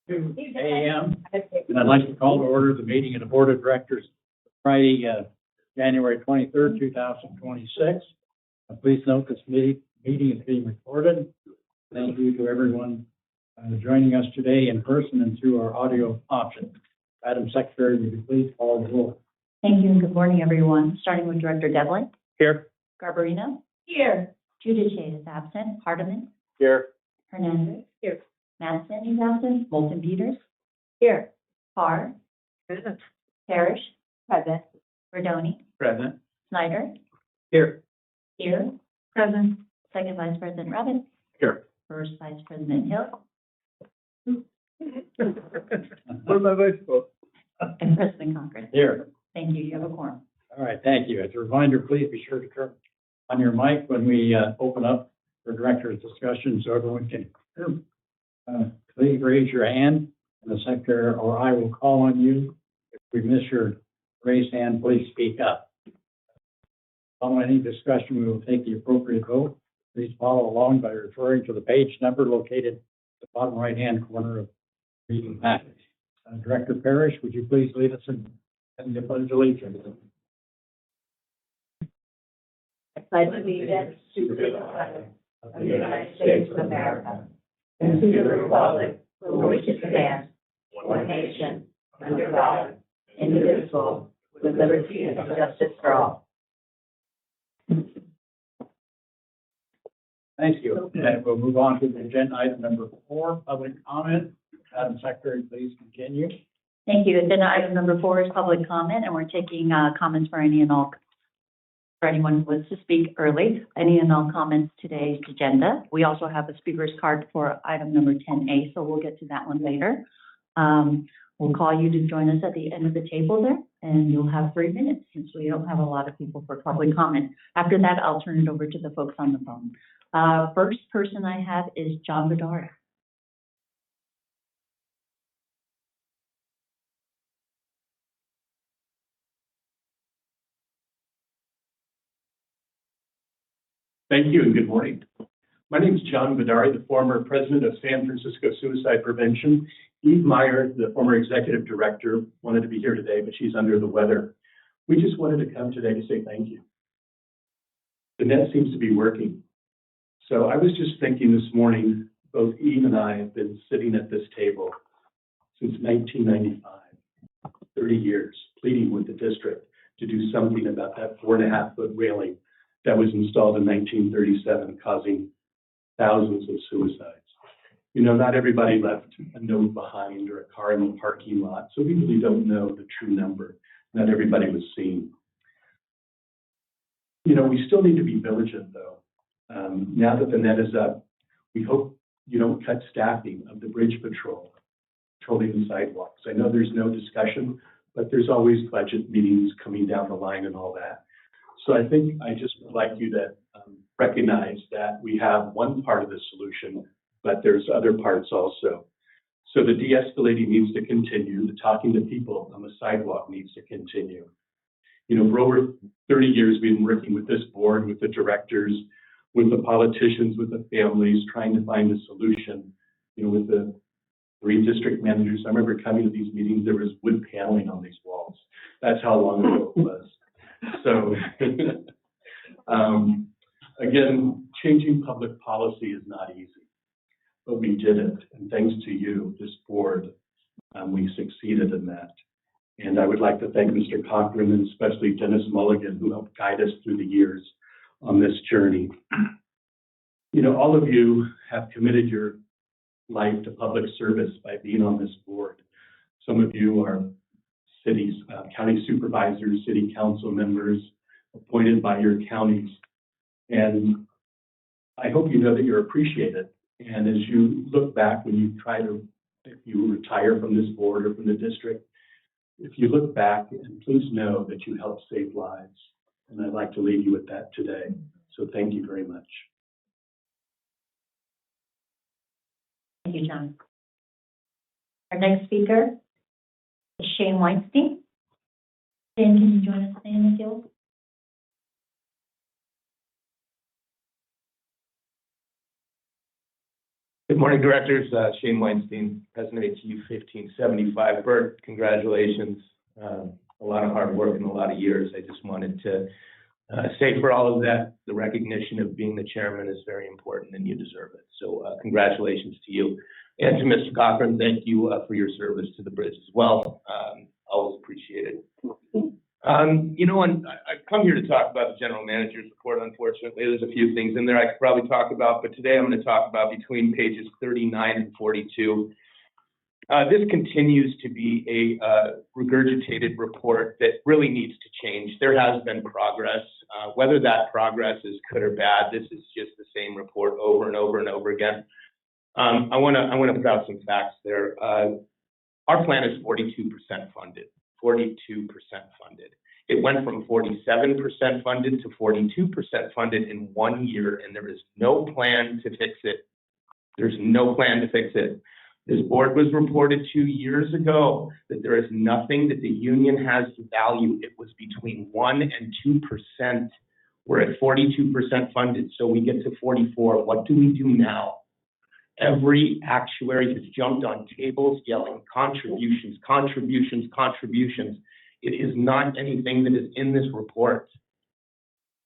a.m. And I'd like to call to order the meeting of the Board of Directors Friday, January 23rd, 2026. Please note this meeting is being recorded. Thank you to everyone joining us today in person and through our audio option. Madam Secretary, would you please call the roll? Thank you and good morning, everyone. Starting with Director Devlin. Here. Garbarino. Here. Giudice is absent. Hardeman. Here. Hernandez. Here. Madison is absent. Moulton Peters. Here. Carr. Present. Parrish. Present. Verdoni. Present. Snyder. Here. Here. Present. Second Vice President Robbins. Here. First Vice President Hill. Where's my voice for? And President Cochran. Here. Thank you. You have a quorum. All right, thank you. As a reminder, please be sure to turn on your mic when we open up for director's discussion so everyone can hear. Please raise your hand and the secretary or I will call on you. If we miss your raised hand, please speak up. Following any discussion, we will take the appropriate vote. Please follow along by referring to the page number located at the bottom right-hand corner of the meeting package. Director Parrish, would you please lead us in the pledge of allegiance? I pledge allegiance to the flag of the United States of America and to the republic for which it stands, one nation, under God, indivisible, with liberty and justice for all. Thank you. And we'll move on to the agenda item number 4, public comment. Madam Secretary, please continue. Thank you. Agenda item number 4 is public comment, and we're taking comments for any and all, for anyone who wants to speak early, any and all comments today's agenda. We also have a speaker's card for item number 10A, so we'll get to that one later. We'll call you to join us at the end of the table there, and you'll have 3 minutes since we don't have a lot of people for public comment. After that, I'll turn it over to the folks on the phone. First person I have is John Bedard. Thank you and good morning. My name is John Bedard, the former president of San Francisco Suicide Prevention. Eve Meyer, the former executive director, wanted to be here today, but she's under the weather. We just wanted to come today to say thank you. The net seems to be working. So I was just thinking this morning, both Eve and I have been sitting at this table since 1995, 30 years, pleading with the district to do something about that 4.5-foot railing that was installed in 1937, causing thousands of suicides. You know, not everybody left a note behind or a car in the parking lot, so we really don't know the true number. Not everybody was seen. You know, we still need to be vigilant, though. Now that the net is up, we hope you don't cut staffing of the bridge patrol, patrolling the sidewalks. I know there's no discussion, but there's always budget meetings coming down the line and all that. So I think I just would like you to recognize that we have one part of the solution, but there's other parts also. So the de-escalating needs to continue. The talking to people on the sidewalk needs to continue. You know, for over 30 years, we've been working with this board, with the directors, with the politicians, with the families, trying to find a solution, you know, with the 3 district managers. I remember coming to these meetings, there was wood paneling on these walls. That's how long ago it was. So, again, changing public policy is not easy, but we did it. And thanks to you, this board, we succeeded in that. And I would like to thank Mr. Cochran and especially Dennis Mulligan, who helped guide us through the years on this journey. You know, all of you have committed your life to public service by being on this board. Some of you are cities, county supervisors, city council members appointed by your counties. And I hope you know that you're appreciated. And as you look back, when you try to, if you retire from this board or from the district, if you look back, and please know that you helped save lives. And I'd like to leave you with that today. So thank you very much. Thank you, John. Our next speaker is Shane Weinstein. Shane, can you join us today in the field? Good morning, directors. Shane Weinstein, President of HU 1575. Bert, congratulations. A lot of hard work and a lot of years. I just wanted to say for all of that, the recognition of being the chairman is very important and you deserve it. So congratulations to you. And to Mr. Cochran, thank you for your service to the bridge as well. Always appreciate it. And I come here to talk about the general manager's report. Unfortunately, there's a few things in there I could probably talk about, but today I'm going to talk about between pages 39 and 42. This continues to be a regurgitated report that really needs to change. There has been progress. Whether that progress is good or bad, this is just the same report over and over and over again. I want to put out some facts there. Our plan is 42% funded. 42% funded. It went from 47% funded to 42% funded in 1 year, and there is no plan to fix it. There's no plan to fix it. This board was reported 2 years ago that there is nothing that the union has to value. It was between 1 and 2%. We're at 42% funded, so we get to 44. What do we do now? Every actuary has jumped on tables yelling contributions, contributions, contributions. It is not anything that is in this report.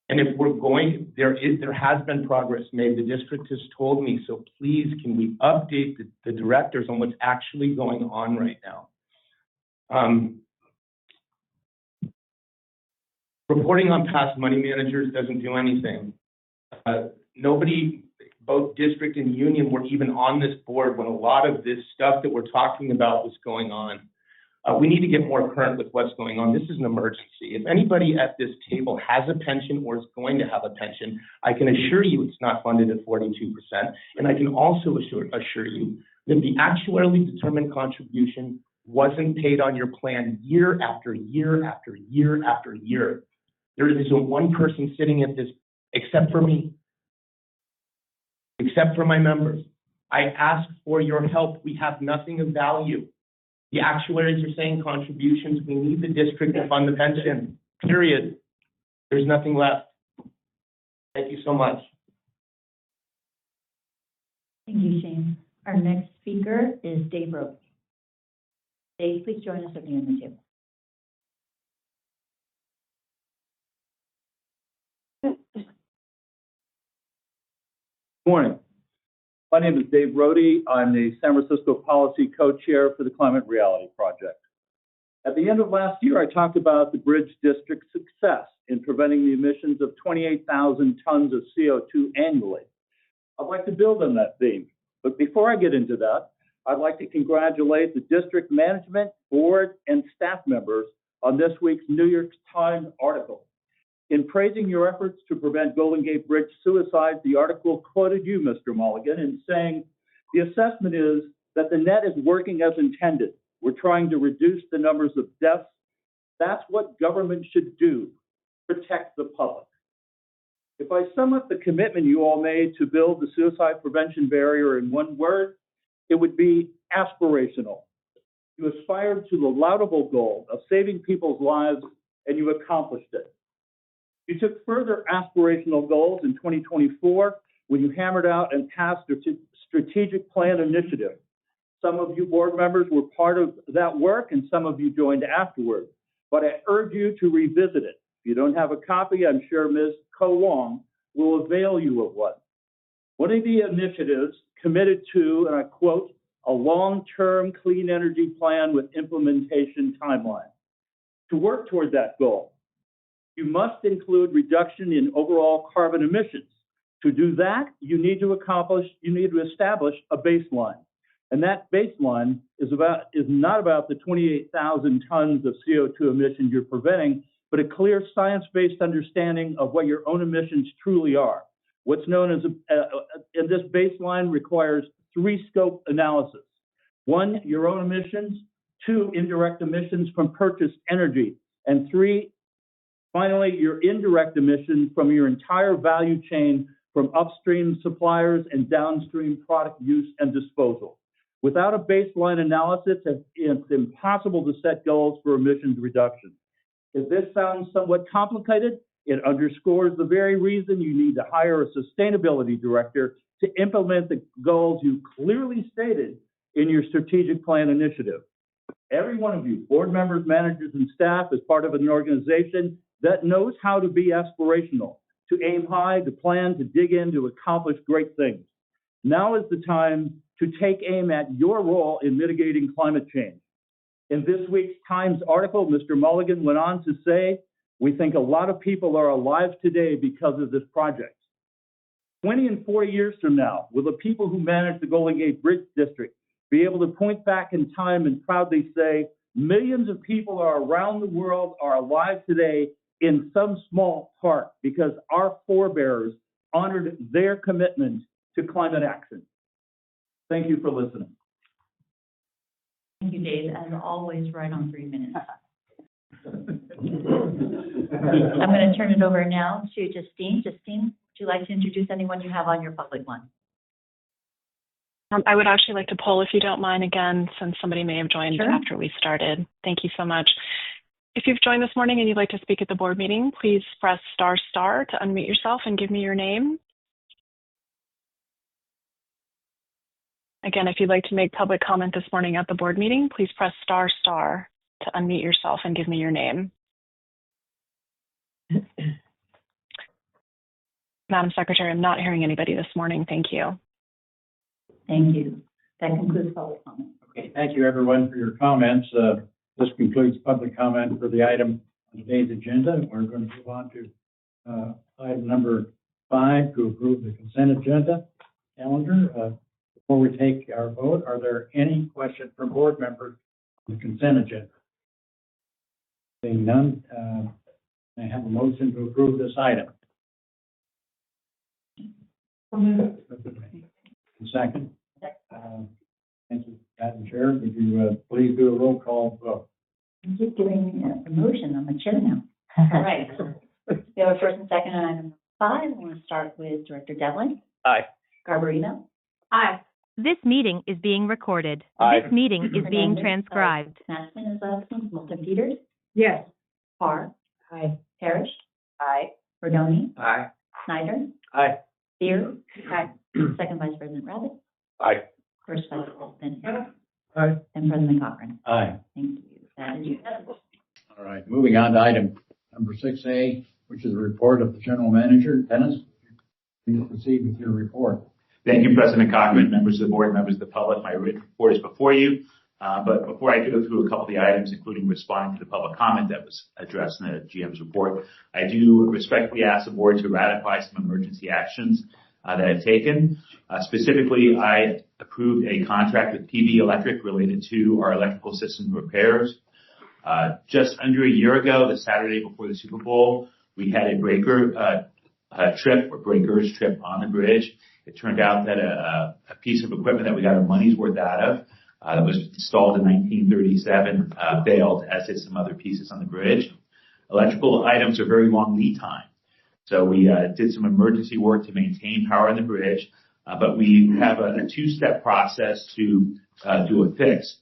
And if we're going, there has been progress made. The district has told me, so please can we update the directors on what's actually going on right now? Reporting on past money managers doesn't do anything. Nobody, both district and union, were even on this board when a lot of this stuff that we're talking about was going on. We need to get more current with what's going on. This is an emergency. If anybody at this table has a pension or is going to have a pension, I can assure you it's not funded at 42%. And I can also assure you that the actuarially determined contribution wasn't paid on your plan year after year after year after year. There isn't one person sitting at this, except for me, except for my members. I ask for your help. We have nothing of value. The actuaries are saying contributions. We need the district to fund the pension, period. There's nothing left. Thank you so much. Thank you, Shane. Our next speaker is Dave Rowe. Dave, please join us at the end of the table. Good morning. My name is Dave Rohde. I'm the San Francisco Policy Co-Chair for the Climate Reality Project. At the end of last year, I talked about the Bridge District's success in preventing the emissions of 28,000 tons of CO2 annually. I'd like to build on that theme. But before I get into that, I'd like to congratulate the district management, board, and staff members on this week's New York Times article. In praising your efforts to prevent Golden Gate Bridge suicide, the article quoted you, Mr. Mulligan, in saying, the assessment is that the net is working as intended. We're trying to reduce the numbers of deaths. That's what government should do, protect the public. If I sum up the commitment you all made to build the suicide prevention barrier in one word, it would be aspirational. You aspired to the laudable goal of saving people's lives, and you accomplished it. You took further aspirational goals in 2024 when you hammered out and passed a strategic plan initiative. Some of you board members were part of that work and some of you joined afterward, but I urge you to revisit it. If you don't have a copy, I'm sure Ms. Ko Wong will avail you of one. One of the initiatives committed to, and I quote, a long-term clean energy plan with implementation timeline. To work toward that goal, you must include reduction in overall carbon emissions. To do that, you need to establish a baseline. And that baseline is not about the 28,000 tons of CO2 emissions you're preventing, but a clear science-based understanding of what your own emissions truly are. What's known as, and this baseline requires 3 scope analysis. 1, your own emissions. 2, indirect emissions from purchased energy. And 3, finally, your indirect emissions from your entire value chain from upstream suppliers and downstream product use and disposal. Without a baseline analysis, it's impossible to set goals for emissions reduction. If this sounds somewhat complicated, it underscores the very reason you need to hire a sustainability director to implement the goals you clearly stated in your strategic plan initiative. Every one of you, board members, managers, and staff, is part of an organization that knows how to be aspirational, to aim high, to plan, to dig in, to accomplish great things. Now is the time to take aim at your role in mitigating climate change. In this week's Times article, Mr. Mulligan went on to say, "We think a lot of people are alive today because of this project." 20 and 40 years from now, will the people who manage the Golden Gate Bridge District be able to point back in time and proudly say, millions of people around the world are alive today in some small part because our forebears honored their commitment to climate action? Thank you for listening. Thank you, Dave, as always, right on 3 minutes. I'm going to turn it over now to Justine. Justine, would you like to introduce anyone you have on your public one? I would actually like to poll, if you don't mind, again, since somebody may have joined Sure. after we started. Thank you so much. If you've joined this morning and you'd like to speak at the board meeting, please press ** to unmute yourself and give me your name. Again, if you'd like to make public comment this morning at the board meeting, please press ** to unmute yourself and give me your name. Madam Secretary, I'm not hearing anybody this morning. Thank you. Thank you. That concludes public comment. Okay, thank you everyone for your comments. This concludes public comment for the item on today's agenda. We're going to move on to item number 5, to approve the consent agenda calendar. Before we take our vote, are there any questions from board members on the consent agenda? Seeing none, I have a motion to approve this item. Second. Thank you, Madam Chair. Would you please do a roll call vote? You keep giving me a motion. I'm a chair now. All right. We have a first and second on item 5. I want to start with Director Devlin. Aye. Garbarino. Aye. This meeting is being recorded. Aye. This meeting is being Hernandez, transcribed. Mattson is absent. Moulton Peters. Yes. Parr. Aye. Parrish. Aye. Rodoni. Aye. Snyder. Aye. Beer. Aye. Second Vice President Rabbit. Aye. First Vice President Harris. Aye. And President Cochran. Aye. Thank you. That is unanimous. All right, moving on to item number 6A, which is the report of the general manager. Dennis, please proceed with your report. Thank you, President Cochran, members of the board, members of the public. My written report is before you. But before I go through a couple of the items, including responding to the public comment that was addressed in the GM's report, I do respectfully ask the board to ratify some emergency actions that I've taken. Specifically, I approved a contract with PB Electric related to our electrical system repairs. Just under a year ago, the Saturday before the Super Bowl, we had a breaker breakers trip on the bridge. It turned out that a piece of equipment that we got our money's worth out of, that was installed in 1937, failed, as did some other pieces on the bridge. Electrical items are very long lead time. So we did some emergency work to maintain power on the bridge, but we have a two-step process to do a fix.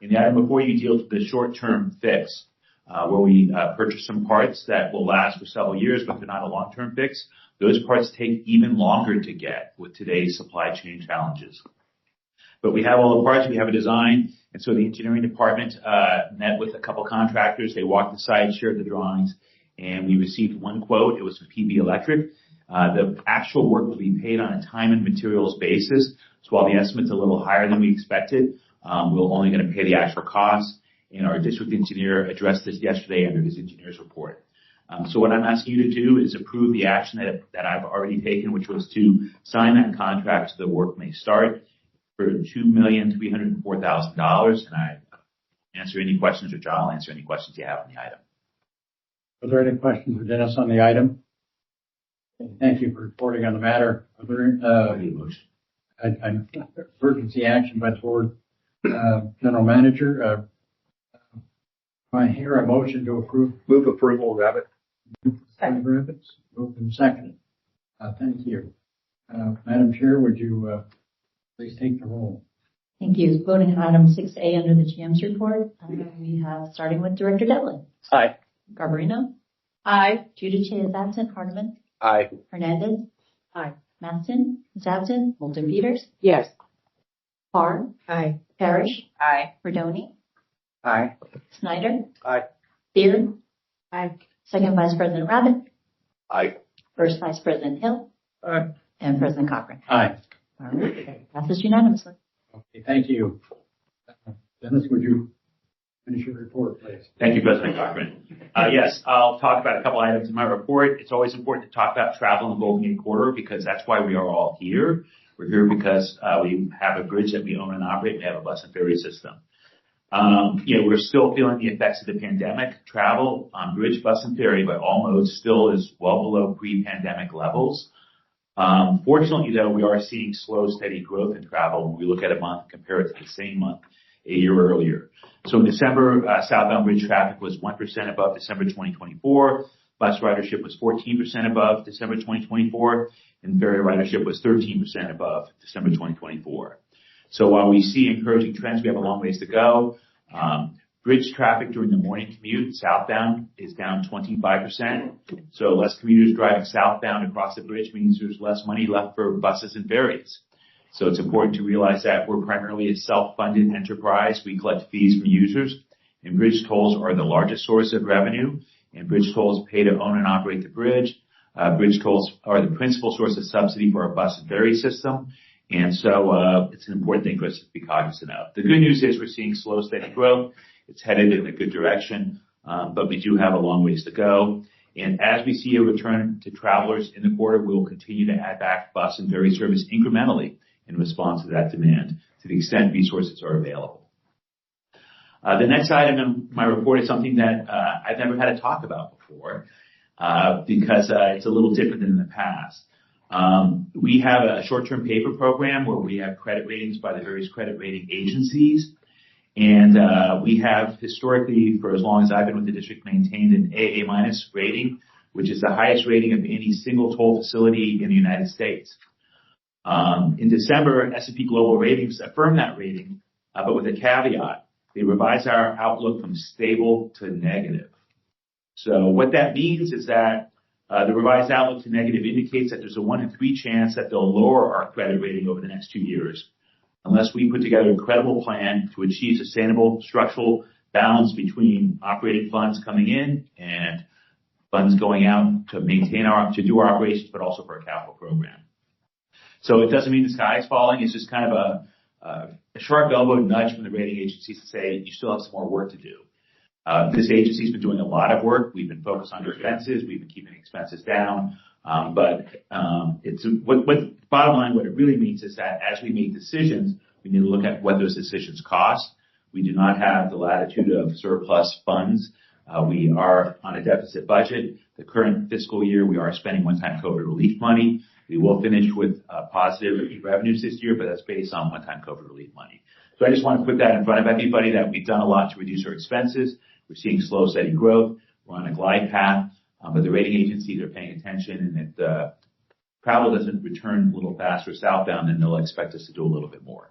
In the item before you deals with the short-term fix, where we purchase some parts that will last for several years, but they're not a long-term fix. Those parts take even longer to get with today's supply chain challenges. But we have all the parts, we have a design, and so the engineering department met with a couple contractors. They walked the site, shared the drawings, and we received one quote. It was from PB Electric. The actual work will be paid on a time and materials basis. So while the estimate's a little higher than we expected, we're only going to pay the actual cost. And our district engineer addressed this yesterday under his engineer's report. So what I'm asking you to do is approve the action that I've already taken, which was to sign that contract so the work may start for $2,304,000. And I answer any questions, or John will answer any questions you have on the item. Are there any questions for Dennis on the item? Thank you for reporting on the matter. Are there, emergency action by the board, general manager. I hear a motion to approve. Move approval, Rabbit. Rabbits, moved and seconded. Thank you. Madam Chair, would you please take the roll? Thank you. Voting on item 6A under the GM's report, we have, starting with Director Devlin. Aye. Garbarino. Aye. Giudice is absent. Hardeman. Aye. Hernandez. Aye. Mattson is absent. Moulton Peters. Yes. Carr. Aye. Parrish. Aye. Rodoni. Aye. Snyder. Aye. Beard. Aye. Second Vice President Rabbit. Aye. First Vice President Hill. Aye. And President Cochran. Aye. All right, passes unanimously. Okay, thank you. Dennis, would you finish your report, please? Thank you, President Cochran. Yes, I'll talk about a couple items in my report. It's always important to talk about travel in the Golden Gate Corridor because that's why we are all here. We're here because we have a bridge that we own and operate. We have a bus and ferry system. We're still feeling the effects of the pandemic. Travel on bridge, bus, and ferry by all modes still is well below pre-pandemic levels. Fortunately, though, we are seeing slow, steady growth in travel when we look at a month and compare it to the same month a year earlier. So in December, southbound bridge traffic was 1% above December 2024. Bus ridership was 14% above December 2024, and ferry ridership was 13% above December 2024. So while we see encouraging trends, we have a long ways to go. Bridge traffic during the morning commute southbound is down 25%. So less commuters driving southbound across the bridge means there's less money left for buses and ferries. So it's important to realize that we're primarily a self-funded enterprise. We collect fees from users, and bridge tolls are the largest source of revenue, and bridge tolls pay to own and operate the bridge. Bridge tolls are the principal source of subsidy for our bus and ferry system. And so it's an important thing for us to be cognizant of. The good news is we're seeing slow, steady growth. It's headed in a good direction, but we do have a long ways to go. And as we see a return to travelers in the corridor, we will continue to add back bus and ferry service incrementally in response to that demand to the extent resources are available. The next item in my report is something that I've never had to talk about before because it's a little different than in the past. We have a short-term paper program where we have credit ratings by the various credit rating agencies. And we have historically, for as long as I've been with the district, maintained an AA- rating, which is the highest rating of any single toll facility in the United States. In December, S&P Global Ratings affirmed that rating, but with a caveat. They revised our outlook from stable to negative. So what that means is that the revised outlook to negative indicates that there's a 1 in 3 chance that they'll lower our credit rating over the next 2 years, unless we put together a credible plan to achieve sustainable structural balance between operating funds coming in and funds going out to do our operations, but also for our capital program. So it doesn't mean the sky is falling. It's just kind of a sharp elbow nudge from the rating agencies to say you still have some more work to do. This agency's been doing a lot of work. We've been focused on expenses. We've been keeping expenses down. But bottom line, what it really means is that as we make decisions, we need to look at what those decisions cost. We do not have the latitude of surplus funds. We are on a deficit budget. The current fiscal year, we are spending one-time COVID relief money. We will finish with positive revenues this year, but that's based on one-time COVID relief money. So I just want to put that in front of everybody that we've done a lot to reduce our expenses. We're seeing slow, steady growth. We're on a glide path. But the rating agencies are paying attention, and if travel doesn't return a little faster southbound, then they'll expect us to do a little bit more.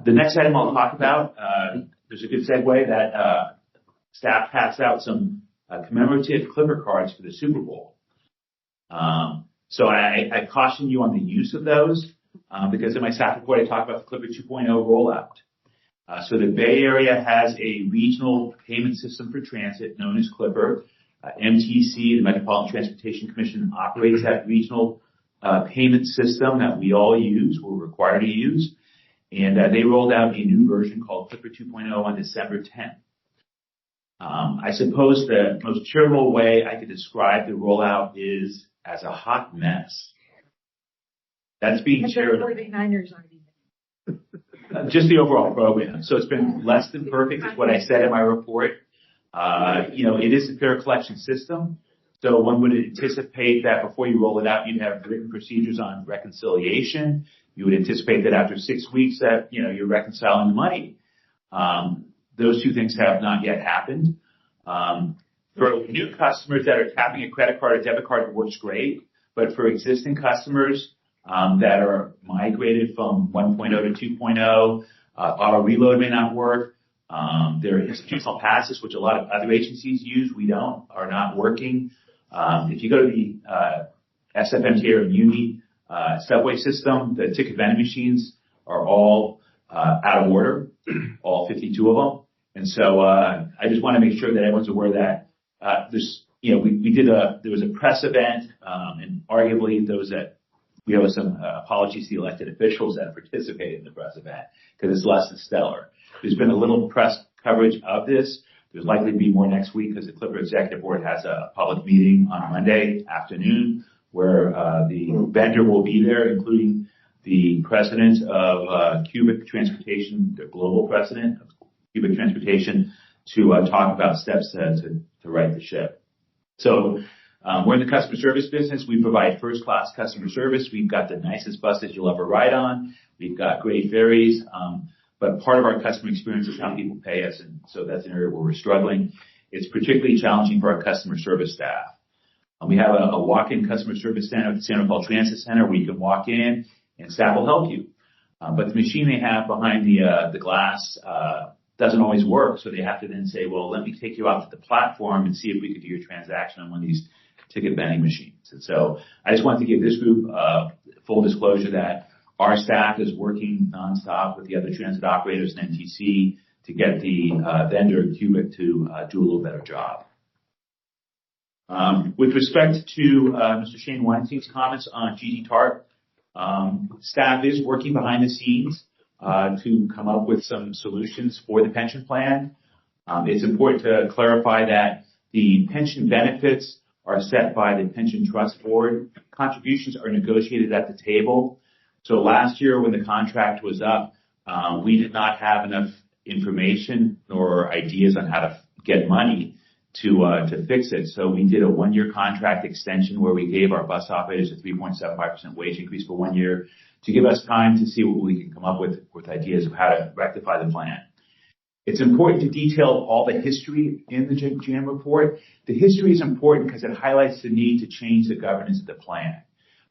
The next item I'll talk about, there's a good segue that staff passed out some commemorative Clipper cards for the Super Bowl. So I caution you on the use of those because in my staff report I talk about the Clipper 2.0 rollout. So the Bay Area has a regional payment system for transit known as Clipper. MTC, the Metropolitan Transportation Commission, operates that regional payment system that we all use, we're required to use. And they rolled out a new version called Clipper 2.0 on December 10th. I suppose the most charitable way I could describe the rollout is as a hot mess. That's being charitable. Just the overall program. So it's been less than perfect is what I said in my report. It is a fare collection system. So one would anticipate that before you roll it out, you'd have written procedures on reconciliation. You would anticipate that after 6 weeks that, you're reconciling the money. Those two things have not yet happened. For new customers that are tapping a credit card or debit card, it works great. But for existing customers that are migrated from 1.0 to 2.0, auto reload may not work. There are institutional passes, which a lot of other agencies use. We don't, are not working. If you go to the SFMTA or Muni subway system. The ticket vending machines are all out of order, all 52 of them. And so I just want to make sure that everyone's aware that there was a press event, and arguably we owe some apologies to the elected officials that participated in the press event because it's less than stellar. There's been a little press coverage of this. There's likely to be more next week because the Clipper Executive Board has a public meeting on Monday afternoon where the vendor will be there, including the president of Cubic Transportation, the global president of Cubic Transportation, to talk about steps to right the ship. So we're in the customer service business. We provide first-class customer service. We've got the nicest buses you'll ever ride on. We've got great ferries. But part of our customer experience is how people pay us, and so that's an area where we're struggling. It's particularly challenging for our customer service staff. We have a walk-in customer service center at the San Rafael Transit Center where you can walk in and staff will help you. But the machine they have behind the glass doesn't always work, so they have to then say, well, let me take you out to the platform and see if we could do your transaction on one of these ticket vending machines. And so I just want to give this group full disclosure that our staff is working nonstop with the other transit operators and NTC to get the vendor Cubic to do a little better job. With respect to Mr. Shane Weinstein's comments on GT TARP, staff is working behind the scenes to come up with some solutions for the pension plan. It's important to clarify that the pension benefits are set by the Pension Trust Board. Contributions are negotiated at the table. So last year when the contract was up, we did not have enough information or ideas on how to get money to fix it. So we did a 1-year contract extension where we gave our bus operators a 3.75% wage increase for 1 year to give us time to see what we can come up with ideas of how to rectify the plan. It's important to detail all the history in the GM report. The history is important because it highlights the need to change the governance of the plan.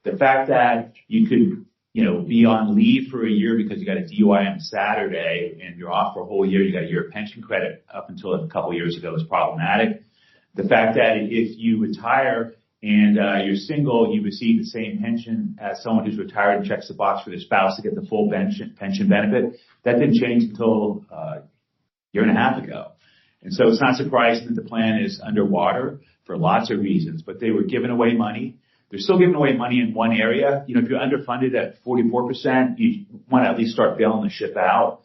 The fact that you could be on leave for a year because you got a DUI on Saturday and you're off for a whole year, you got a year of pension credit up until a couple of years ago is problematic. The fact that if you retire and you're single, you receive the same pension as someone who's retired and checks the box for their spouse to get the full pension benefit, that didn't change until a year and a half ago. And so it's not surprising that the plan is underwater for lots of reasons, but they were giving away money. They're still giving away money in one area. If you're underfunded at 44%, you want to at least start bailing the ship out.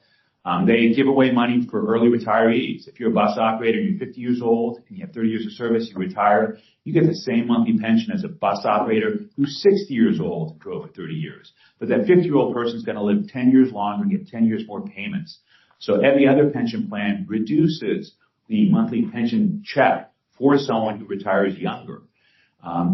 They give away money for early retirees. If you're a bus operator, you're 50 years old, and you have 30 years of service, you retire, you get the same monthly pension as a bus operator who's 60 years old and drove for 30 years. But that 50-year-old person's going to live 10 years longer and get 10 years more payments. So every other pension plan reduces the monthly pension check for someone who retires younger.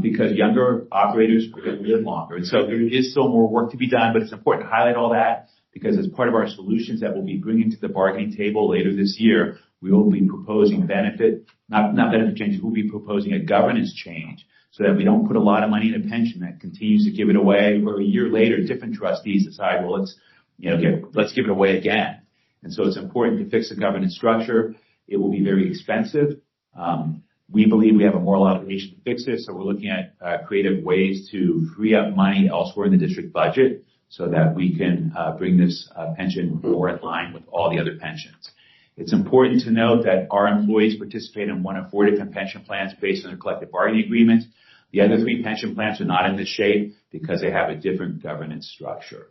Because younger operators are going to live longer. And so there is still more work to be done, but it's important to highlight all that because as part of our solutions that we'll be bringing to the bargaining table later this year, we will be proposing not benefit changes, we'll be proposing a governance change so that we don't put a lot of money in a pension that continues to give it away, or a year later, different trustees decide, well, let's give it away again. And so it's important to fix the governance structure. It will be very expensive. We believe we have a moral obligation to fix this, so we're looking at creative ways to free up money elsewhere in the district budget so that we can bring this pension more in line with all the other pensions. It's important to note that our employees participate in one of 4 different pension plans based on their collective bargaining agreement. The other 3 pension plans are not in this shape because they have a different governance structure.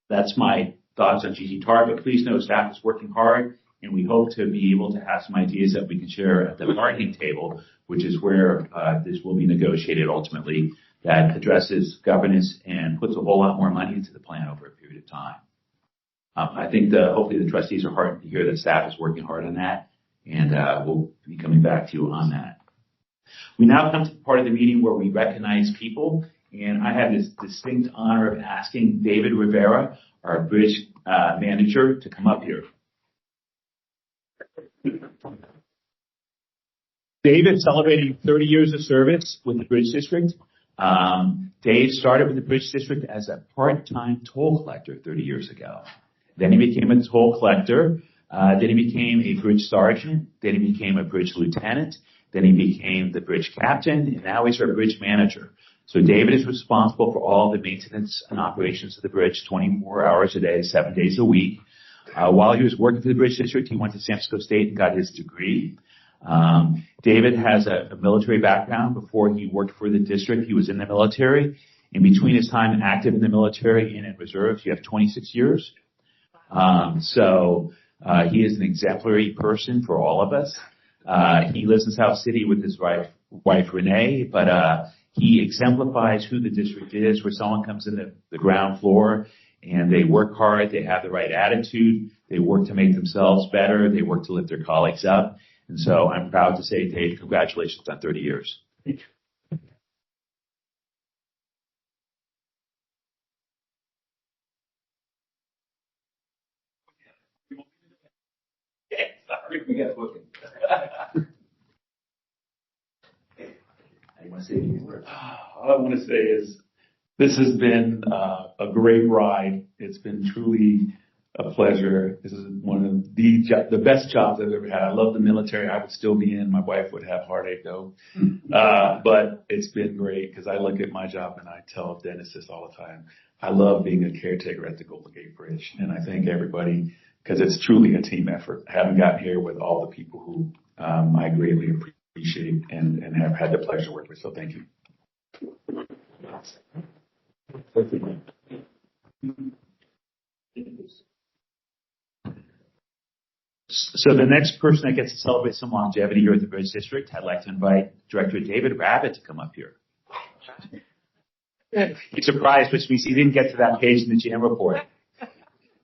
That's my thoughts on GT TARP, but please know staff is working hard. And we hope to be able to have some ideas that we can share at the bargaining table, which is where this will be negotiated ultimately, that addresses governance and puts a whole lot more money into the plan over a period of time. I think hopefully the trustees are heartened to hear that staff is working hard on that, and we'll be coming back to you on that. We now come to the part of the meeting where we recognize people, and I have this distinct honor of asking David Rivera, our bridge manager, to come up here. David celebrating 30 years of service with the Bridge District. Dave started with the Bridge District as a part-time toll collector 30 years ago. Then he became a toll collector. Then he became a bridge sergeant. Then he became a bridge lieutenant. Then he became the bridge captain, and now he's our bridge manager. So David is responsible for all the maintenance and operations of the bridge 24 hours a day, 7 days a week. While he was working for the Bridge District, he went to San Francisco State and got his degree. David has a military background. Before he worked for the district, he was in the military. In between his time active in the military and in reserves, you have 26 years. He is an exemplary person for all of us. He lives in South City with his wife Renee, but he exemplifies who the district is, where someone comes in the ground floor and they work hard, they have the right attitude, they work to make themselves better, they work to lift their colleagues up. And so I'm proud to say, Dave, congratulations on 30 years. Thank you. We got looking. I want to say anything. All I want to say is this has been a great ride. It's been truly a pleasure. This is one of the best jobs I've ever had. I love the military. I would still be in. My wife would have heartache though. But it's been great because I look at my job and I tell Dennis this all the time. I love being a caretaker at the Golden Gate Bridge. And I thank everybody because it's truly a team effort. I haven't gotten here with all the people who I greatly appreciate and have had the pleasure to work with. So thank you. So the next person that gets to celebrate some longevity here at the Bridge District, I'd like to invite Director David Rabbit to come up here. He's surprised, which means he didn't get to that page in the GM report.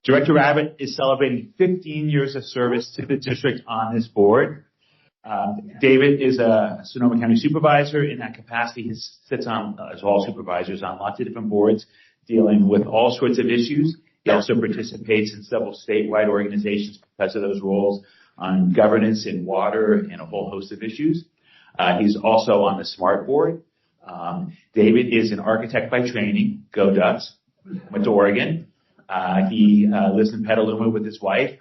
Director Rabbit is celebrating 15 years of service to the district on this board. David is a Sonoma County supervisor. In that capacity, he sits on, as all supervisors, on lots of different boards dealing with all sorts of issues. He also participates in several statewide organizations because of those roles on governance in water and a whole host of issues. He's also on the SMART board. David is an architect by training. Go Ducks. Went to Oregon. He lives in Petaluma with his wife,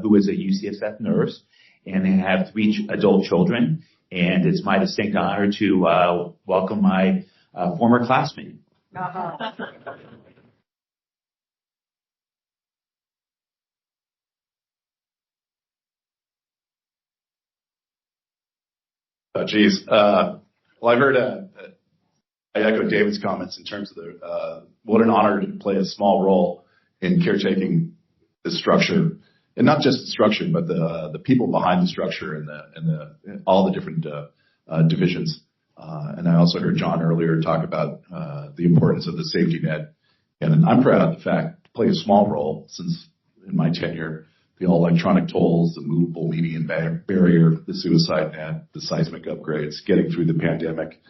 who is a UCSF nurse, and they have 3 adult children. And it's my distinct honor to welcome my former classmate. Oh, geez. Well, I heard, I echo David's comments in terms of what an honor to play a small role in caretaking the structure, and not just the structure, but the people behind the structure and all the different divisions. And I also heard John earlier talk about the importance of the safety net, and I'm proud of the fact to play a small role since in my tenure. The all electronic tolls, the movable median barrier, the suicide net, the seismic upgrades, getting through the pandemic.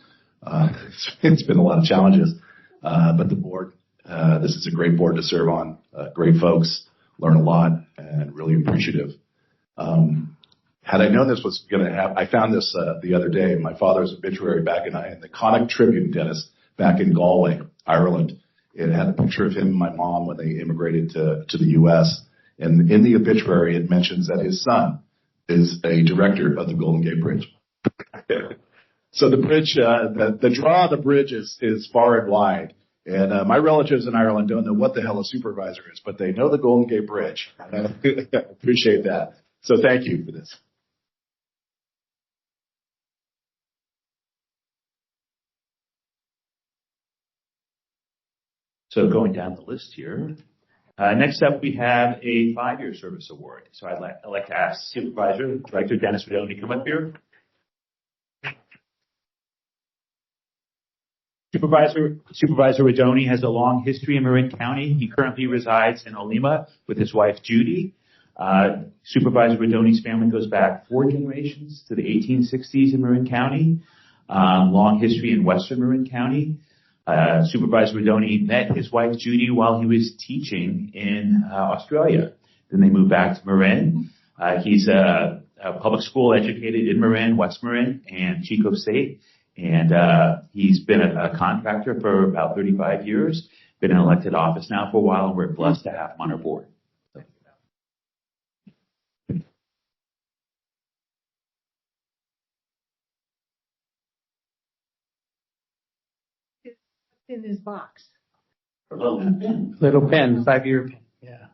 It's been a lot of challenges, but the board, this is a great board to serve on. Great folks, learn a lot, and really appreciative. Had I known this was going to happen, I found this the other day. My father's obituary back in the Connacht Tribune, Dennis, back in Galway, Ireland. It had a picture of him and my mom when they immigrated to the U.S., and in the obituary, it mentions that his son is a director of the Golden Gate Bridge. So the bridge, the draw of the bridge is far and wide. And my relatives in Ireland don't know what the hell a supervisor is, but they know the Golden Gate Bridge. I appreciate that. So thank you for this. So going down the list here. Next up, we have a 5-year service award. So I'd like to ask Supervisor Director Dennis Rodoni to come up here. Supervisor Rodoni has a long history in Marin County. He currently resides in Olema with his wife Judy. Supervisor Rodoni's family goes back 4 generations to the 1860s in Marin County. Long history in Western Marin County. Supervisor Rodoni met his wife Judy while he was teaching in Australia. Then they moved back to Marin. He's a public school educated in Marin, West Marin, and Chico State. And he's been a contractor for about 35 years, been in elected office now for a while, and we're blessed to have him on our board. in his box? Little pen, 5-year pen, yeah.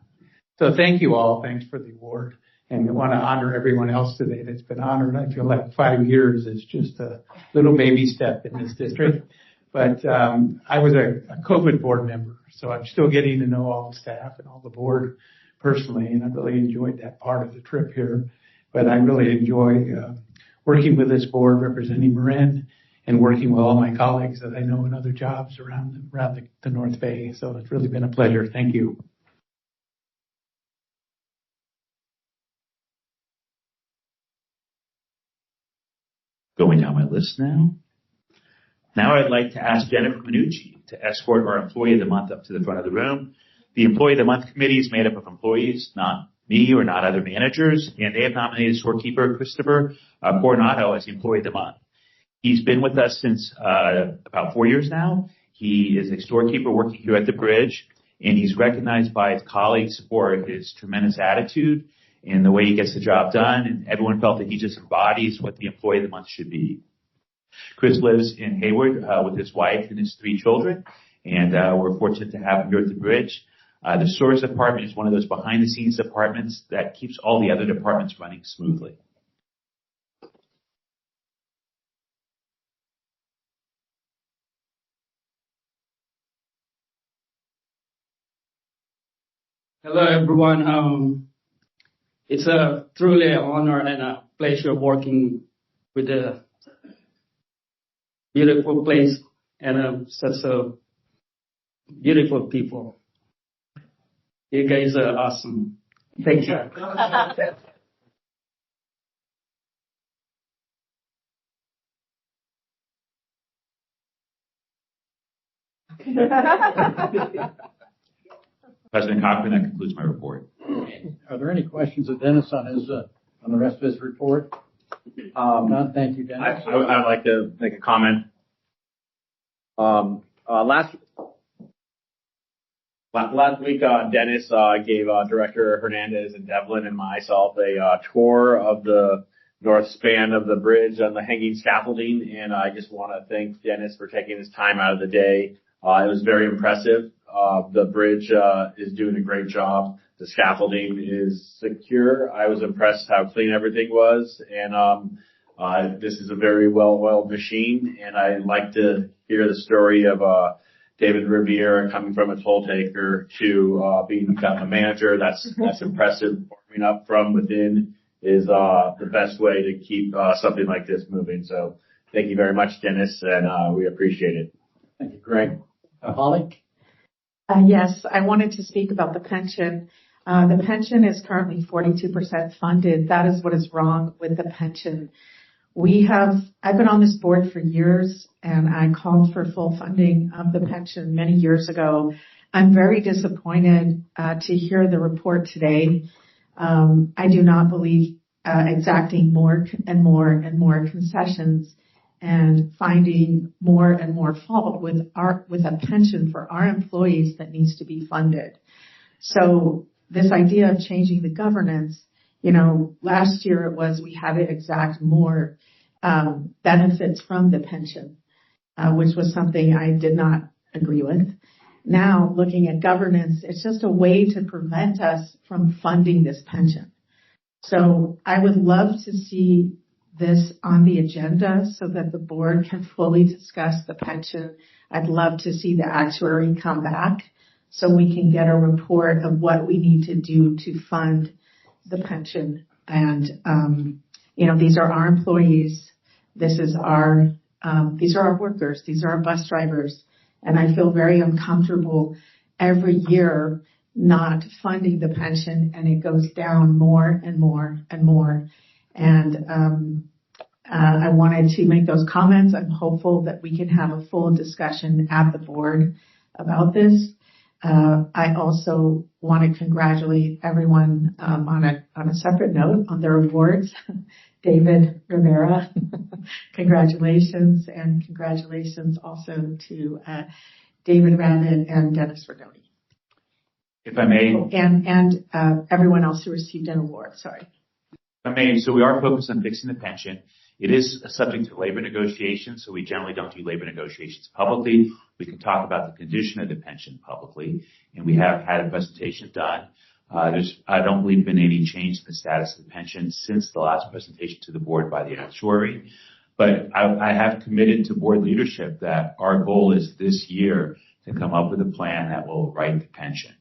So thank you all. Thanks for the award. And I want to honor everyone else today that's been honored. I feel like 5 years is just a little baby step in this district. But I was a COVID board member, so I'm still getting to know all the staff and all the board personally, and I really enjoyed that part of the trip here. But I really enjoy working with this board, representing Marin, and working with all my colleagues that I know in other jobs around the North Bay. So it's really been a pleasure. Thank you. Going down my list now. Now I'd like to ask Jennifer Minucci to escort our Employee of the Month up to the front of the room. The Employee of the Month committee is made up of employees, not me or not other managers, and they have nominated storekeeper Christopher Coronado as the Employee of the Month. He's been with us since about 4 years now. He is a storekeeper working here at the Bridge, and he's recognized by his colleagues for his tremendous attitude and the way he gets the job done, and everyone felt that he just embodies what the Employee of the Month should be. Chris lives in Hayward with his wife and his 3 children, and we're fortunate to have him here at the Bridge. The stores department is one of those behind-the-scenes departments that keeps all the other departments running smoothly. Hello, everyone. It's a truly an honor and a pleasure working with a beautiful place and such a beautiful people. You guys are awesome. Thank you. President Cochran, that concludes my report. Are there any questions of Dennis on the rest of his report? None. Thank you, Dennis. I would like to make a comment. Last week, Dennis gave Director Hernandez and Devlin and myself a tour of the north span of the bridge on the hanging scaffolding, and I just want to thank Dennis for taking his time out of the day. It was very impressive. The bridge is doing a great job. The scaffolding is secure. I was impressed how clean everything was, and this is a very well-oiled machine, and I like to hear the story of David Riviera coming from a toll taker to being a manager. That's impressive. Warming up from within is the best way to keep something like this moving. So thank you very much, Dennis, and we appreciate it. Thank you, Greg. Holly? Yes, I wanted to speak about the pension. The pension is currently 42% funded. That is what is wrong with the pension. I've been on this board for years, and I called for full funding of the pension many years ago. I'm very disappointed to hear the report today. I do not believe exacting more and more concessions and finding more and more fault with a pension for our employees that needs to be funded. So this idea of changing the governance, last year it was we had to exact more benefits from the pension, which was something I did not agree with. Now, looking at governance, it's just a way to prevent us from funding this pension. So I would love to see this on the agenda so that the board can fully discuss the pension. I'd love to see the actuary come back so we can get a report of what we need to do to fund the pension. And, these are our employees. These are our workers. These are our bus drivers. And I feel very uncomfortable every year not funding the pension, and it goes down more and more and more. And I wanted to make those comments. I'm hopeful that we can have a full discussion at the board about this. I also want to congratulate everyone on a separate note on their awards. David Rivera, congratulations, and congratulations also to David Rabbit and Dennis Verdoni. If I may. And everyone else who received an award, sorry. If I may, so we are focused on fixing the pension, It is subject to labor negotiations, so we generally don't do labor negotiations publicly. We can talk about the condition of the pension publicly, and we have had a presentation done. I don't believe been any change in the status of the pension since the last presentation to the board by the actuary. But I have committed to board leadership that our goal is this year to come up with a plan that will right the pension.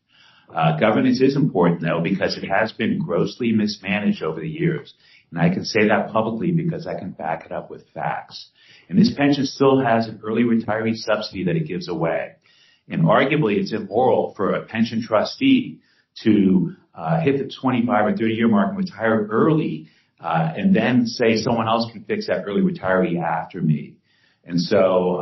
Governance is important, though, because it has been grossly mismanaged over the years. And I can say that publicly because I can back it up with facts. And this pension still has an early retiree subsidy that it gives away. And arguably, it's immoral for a pension trustee to hit the 25 or 30-year mark and retire early, and then say someone else can fix that early retiree after me. And so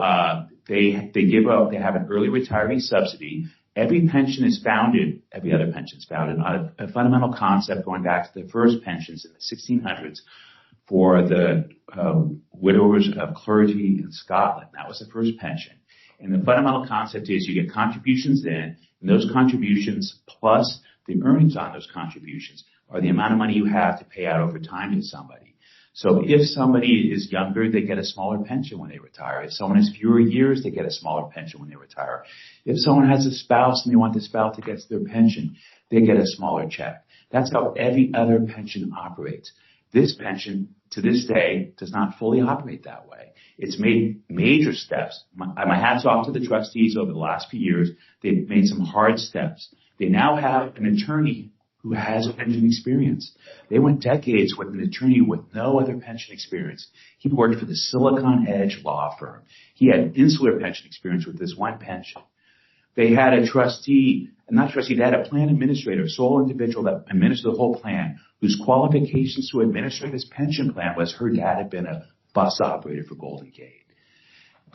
they have an early retiree subsidy. Every pension is founded, every other pension is founded on a fundamental concept going back to the first pensions in the 1600s for the widowers of clergy in Scotland. That was the first pension. And the fundamental concept is you get contributions in, and those contributions plus the earnings on those contributions are the amount of money you have to pay out over time to somebody. So if somebody is younger, they get a smaller pension when they retire. If someone has fewer years, they get a smaller pension when they retire. If someone has a spouse and they want the spouse to get their pension, they get a smaller check. That's how every other pension operates. This pension, to this day, does not fully operate that way. It's made major steps. My hat's off to the trustees over the last few years. They've made some hard steps. They now have an attorney who has a pension experience. They went decades with an attorney with no other pension experience. He worked for the Silicon Edge law firm. He had insular pension experience with this one pension. They had a they had a plan administrator, a sole individual that administered the whole plan, whose qualifications to administer this pension plan was her dad had been a bus operator for Golden Gate.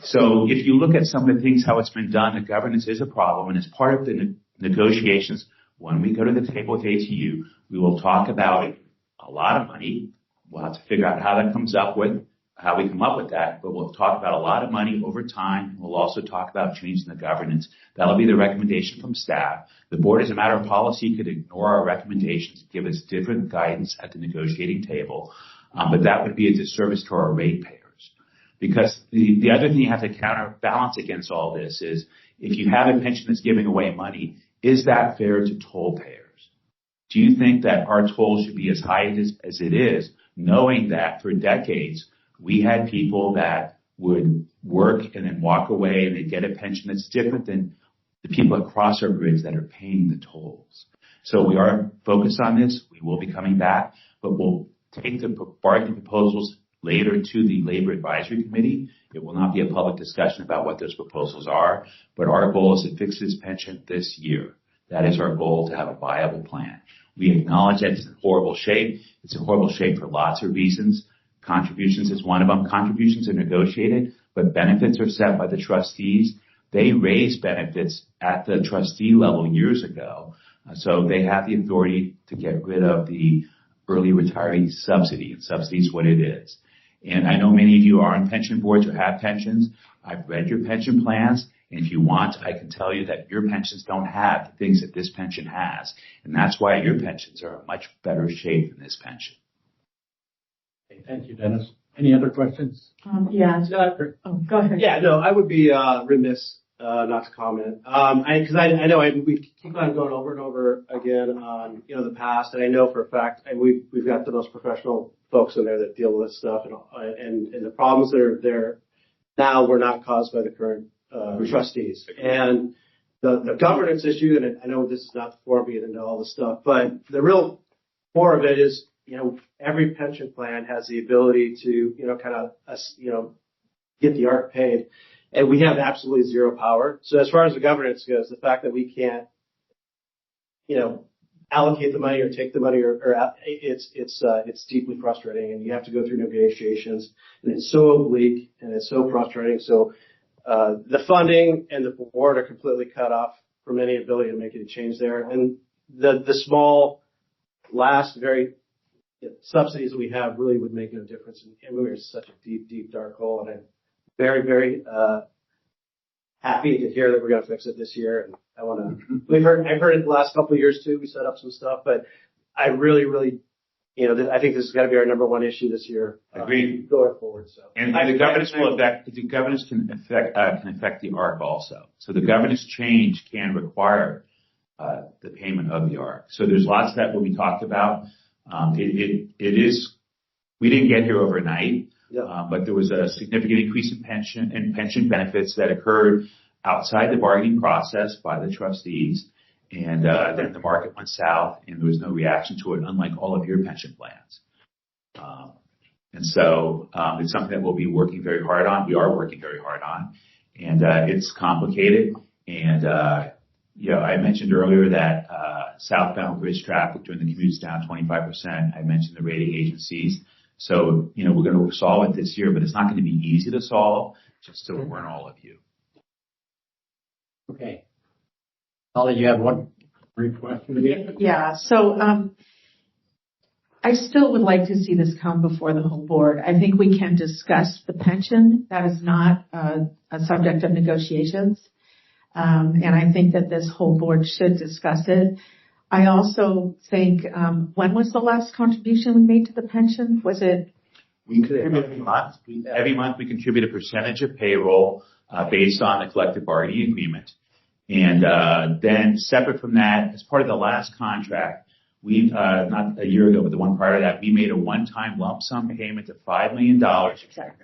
So if you look at some of the things, how it's been done, the governance is a problem, and as part of the negotiations, when we go to the table with ATU, we will talk about a lot of money. We'll have to figure out how we come up with that, but we'll talk about a lot of money over time. We'll also talk about changing the governance. That'll be the recommendation from staff. The board, as a matter of policy, could ignore our recommendations, give us different guidance at the negotiating table, but that would be a disservice to our ratepayers. Because the other thing you have to counterbalance against all this is if you have a pension that's giving away money, is that fair to toll payers? Do you think that our toll should be as high as it is, knowing that for decades we had people that would work and then walk away and they get a pension that's different than the people across our bridge that are paying the tolls? So we are focused on this. We will be coming back, but we'll take the bargaining proposals later to the Labor Advisory Committee. It will not be a public discussion about what those proposals are, but our goal is to fix this pension this year. That is our goal, to have a viable plan. We acknowledge that it's in horrible shape. It's in horrible shape for lots of reasons. Contributions is one of them. Contributions are negotiated, but benefits are set by the trustees. They raised benefits at the trustee level years ago, so they have the authority to get rid of the early retiree subsidy, and subsidy is what it is. And I know many of you are on pension boards or have pensions. I've read your pension plans, and if you want, I can tell you that your pensions don't have the things that this pension has, and that's why your pensions are in much better shape than this pension. Okay, thank you, Dennis. Any other questions? Go ahead. Yeah, no, I would be remiss not to comment. Because I know we keep on going over and over again on the past, and I know for a fact, and we've got the most professional folks in there that deal with this stuff, and the problems that are there now were not caused by the current trustees. And the governance issue, and I know this is not the forum to get into all this stuff, but the real core of it is, every pension plan has the ability to, get the ARC paid. And we have absolutely zero power. So as far as the governance goes, the fact that we can't, allocate the money or take the money it's deeply frustrating, and you have to go through negotiations, and it's so oblique and it's so frustrating. So the funding and the board are completely cut off from any ability to make any change there. And the small last very subsidies that we have really would make no difference. And we're such a deep, deep dark hole, and I'm very, very happy to hear that we're going to fix it this year. And I want to. I've heard it the last couple of years too. We set up some stuff, but I really, really I think this has got to be our number one issue this year. Agreed. Going forward, so. And the governance can affect the ARC also. So the governance change can require the payment of the ARC. So there's lots that will be talked about. It is, we didn't get here overnight, but there was a significant increase in pension benefits that occurred outside the bargaining process by the trustees. And then the market went south, and there was no reaction to it, unlike all of your pension plans. And so it's something that we'll be working very hard on. We are working very hard on, and it's complicated. And I mentioned earlier that southbound bridge traffic during the commute is down 25%. I mentioned the rating agencies. So we're going to solve it this year, but it's not going to be easy to solve just to warn all of you. Okay. Holly, you have one brief question? Yeah. So I still would like to see this come before the whole board. I think we can discuss the pension. That is not a subject of negotiations. And I think that this whole board should discuss it. I also think, when was the last contribution we made to the pension? Was it? We contribute every month. Every month we contribute a percentage of payroll based on the collective bargaining agreement. And then separate from that, as part of the last contract, we not a year ago, but the one prior to that, we made a one-time lump sum payment of $5 million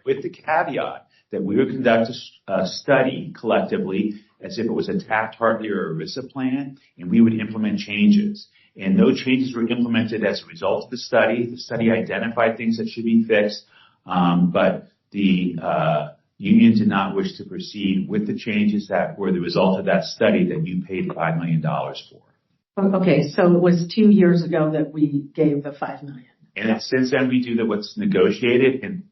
with the caveat that we would conduct a study collectively as if it was a Taft-Hartley or ERISA plan, and we would implement changes. And no changes were implemented as a result of the study. The study identified things that should be fixed, but the union did not wish to proceed with the changes that were the result of that study that you paid $5 million for. Okay, so it was 2 years ago that we gave the $5 million. And since then we do what's negotiated, and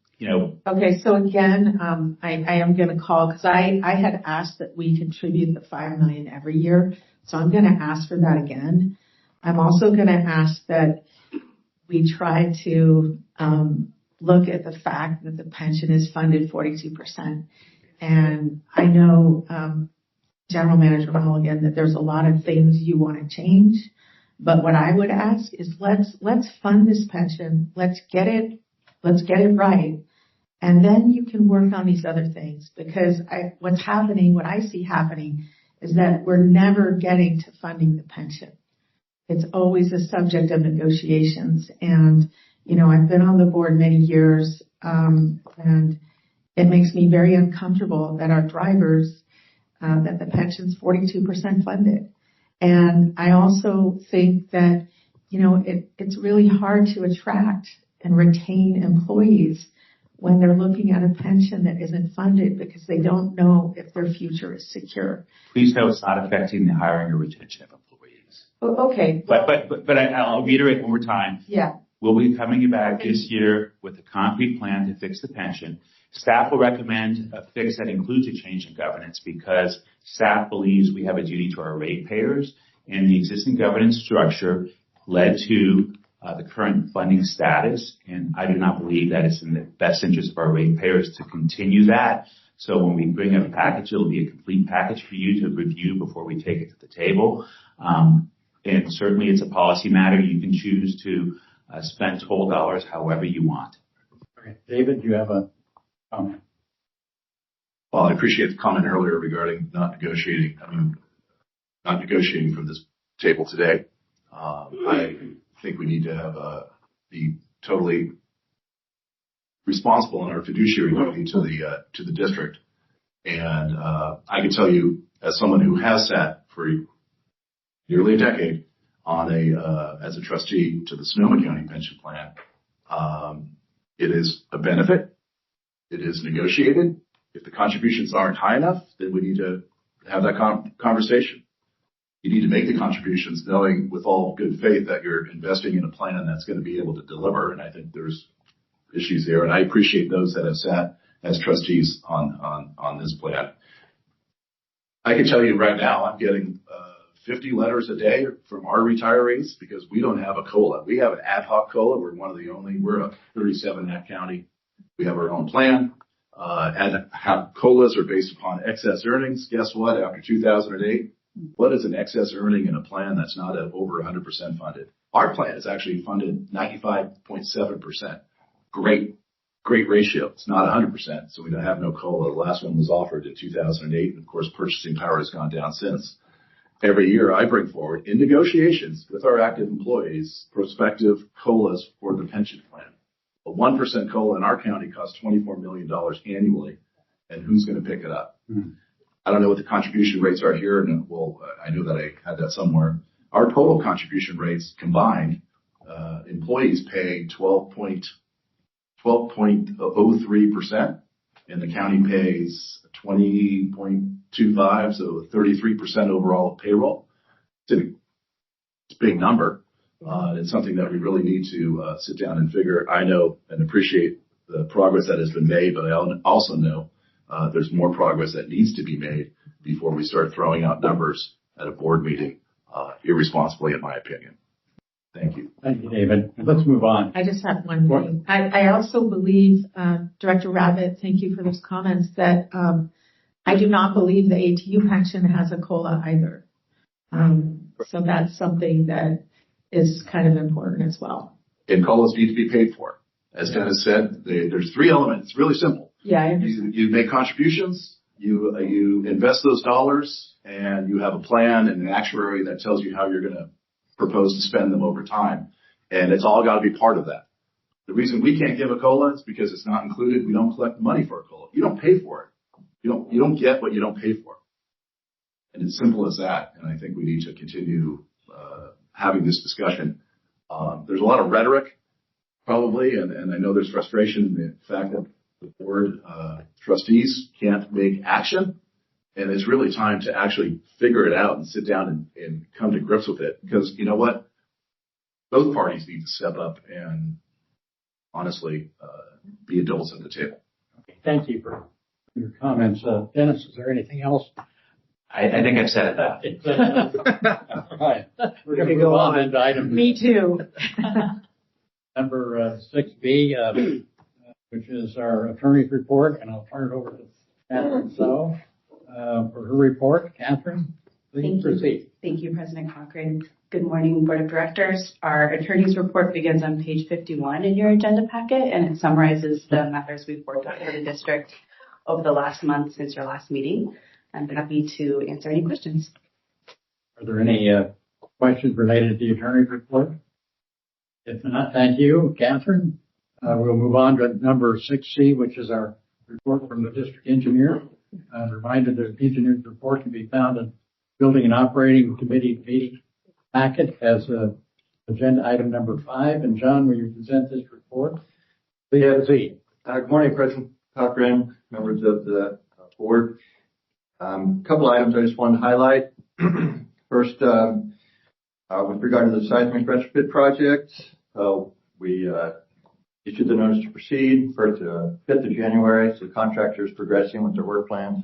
Okay, so again, I am going to call because I had asked that we contribute the $5 million every year, so I'm going to ask for that again. I'm also going to ask that we try to look at the fact that the pension is funded 42%, and I know General Manager Mulligan that there's a lot of things you want to change, but what I would ask is let's fund this pension, let's get it right. And then you can work on these other things, because what I see happening is that we're never getting to funding the pension. It's always a subject of negotiations. And, I've been on the board many years, and it makes me very uncomfortable that our drivers, that the pension's 42% funded. And I also think that, it's really hard to attract and retain employees when they're looking at a pension that isn't funded because they don't know if their future is secure. Please know it's not affecting the hiring or retention of employees. Okay. But I'll reiterate one more time. Yeah. We'll be coming back this year with a concrete plan to fix the pension. Staff will recommend a fix that includes a change in governance because staff believes we have a duty to our ratepayers, and the existing governance structure led to the current funding status, and I do not believe that it's in the best interest of our ratepayers to continue that. So when we bring up a package, it'll be a complete package for you to review before we take it to the table. And certainly it's a policy matter. You can choose to spend toll dollars however you want. Okay. David, you have a comment? Well, I appreciate the comment earlier regarding not negotiating from this table today. I think we need to be totally responsible in our fiduciary duty to the district. And I can tell you, as someone who has sat for nearly a decade on as a trustee to the Sonoma County Pension Plan, it is a benefit. It is negotiated. If the contributions aren't high enough, then we need to have that conversation. You need to make the contributions knowing with all good faith that you're investing in a plan that's going to be able to deliver. And I think there's issues there. And I appreciate those that have sat as trustees on this plan. I can tell you right now, I'm getting 50 letters a day from our retirees because we don't have a COLA. We have an ad hoc COLA. We're a 37 Act county. We have our own plan. Ad hoc COLAs are based upon excess earnings. Guess what? After 2008, what is an excess earning in a plan that's not over 100% funded? Our plan is actually funded 95.7%. Great ratio. It's not 100%, so we don't have no COLA. The last one was offered in 2008, and of course, purchasing power has gone down since. Every year, I bring forward in negotiations with our active employees prospective COLAs for the pension plan. A 1% COLA in our county costs $24 million annually, and who's going to pick it up? I don't know what the contribution rates are here, and well, I know that I had that somewhere. Our total contribution rates combined, employees pay 12.03%, and the county pays 20.25, so 33% overall of payroll. It's a big number. It's something that we really need to sit down and figure. I know and appreciate the progress that has been made, but I also know there's more progress that needs to be made before we start throwing out numbers at a board meeting irresponsibly, in my opinion. Thank you. Thank you, David. Let's move on. I just have one thing. I also believe, Director Rabbit, thank you for those comments, that I do not believe the ATU pension has a COLA either. So that's something that is kind of important as well. And COLAs need to be paid for. As Dennis said, there's three elements. It's really simple. Yeah, you make contributions, you invest those dollars, and you have a plan and an actuary that tells you how you're going to propose to spend them over time. And it's all got to be part of that. The reason we can't give a COLA is because it's not included. We don't collect the money for a COLA. You don't pay for it. You don't get what you don't pay for. And it's simple as that. And I think we need to continue having this discussion. There's a lot of rhetoric, probably, and I know there's frustration in the fact that the board trustees can't make action. And it's really time to actually figure it out and sit down and come to grips with it. Because you know what? Both parties need to step up and honestly be adults at the table. Okay, thank you for your comments. Dennis, is there anything else? I think I've said it. All right. We're going to go on to item. Me too. Number 6B, which is our attorney's report, and I'll turn it over to Catherine So for her report. Catherine, please proceed. Thank you, President Cochran. Good morning, Board of Directors. Our attorney's report begins on page 51 in your agenda packet, and it summarizes the matters we've worked on for the district over the last month since your last meeting. I'm happy to answer any questions. Are there any questions related to the attorney's report? If not, thank you, Catherine. We'll move on to number 6C, which is our report from the district engineer. Reminder that the engineer's report can be found in Building and Operating Committee meeting packet as agenda item number 5. And John, will you present this report? Please proceed. Good morning, President Cochran, members of the board. A couple items I just wanted to highlight. First, with regard to the seismic retrofit project, we issued the notice to proceed for the 5th of January. So the contractor is progressing with their work plans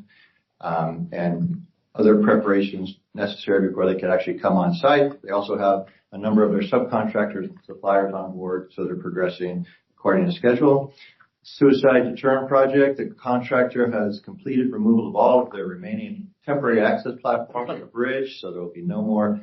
and other preparations necessary before they could actually come on site. They also have a number of their subcontractors and suppliers on board, so they're progressing according to schedule. Suicide deterrent project, the contractor has completed removal of all of their remaining temporary access platforms on the bridge, so there will be no more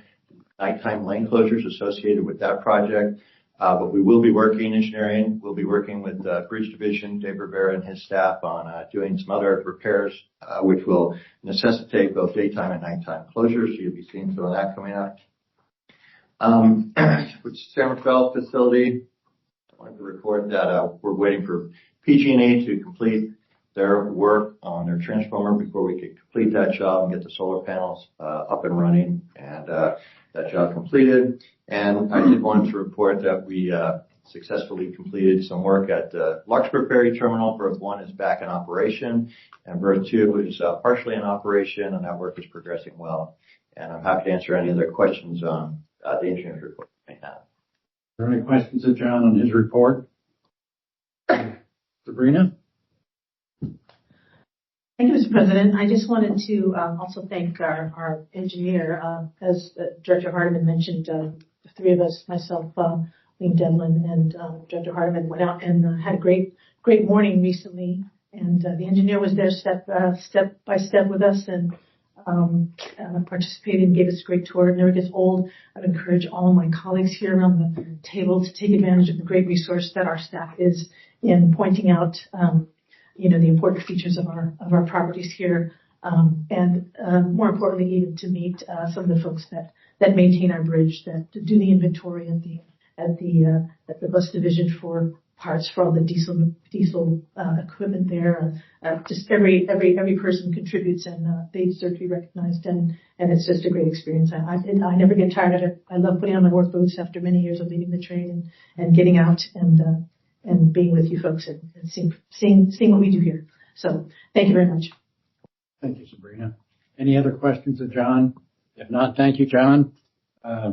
nighttime lane closures associated with that project. But we will be working, engineering, we'll be working with Bridge Division, Dave Rivera and his staff on doing some other repairs, which will necessitate both daytime and nighttime closures. So you'll be seeing some of that coming up. With San Rafael facility, I wanted to report that we're waiting for PG&E to complete their work on their transformer before we could complete that job and get the solar panels up and running and that job completed. And I did want to report that we successfully completed some work at Larkspur Ferry Terminal. Berth 1 is back in operation, and Berth 2 is partially in operation, and that work is progressing well. And I'm happy to answer any other questions on the engineer's report you may have. Are there any questions of John on his report? Sabrina? Thank you, Mr. President. I just wanted to also thank our engineer. As Director Hardiman mentioned, the three of us, myself, Liam Devlin, and Director Hardiman, went out and had a great morning recently. And the engineer was there step by step with us and participated and gave us a great tour. It never gets old. I'd encourage all of my colleagues here around the table to take advantage of the great resource that our staff is in pointing out, the important features of our properties here. And more importantly, even to meet some of the folks that maintain our bridge, that do the inventory at the bus division for parts for all the diesel equipment there. Just every person contributes, and they deserve to be recognized. And it's just a great experience. I never get tired of it. I love putting on my work boots after many years of leading the train and getting out and being with you folks and seeing what we do here. So thank you very much. Thank you, Sabrina. Any other questions of John? If not, thank you, John. I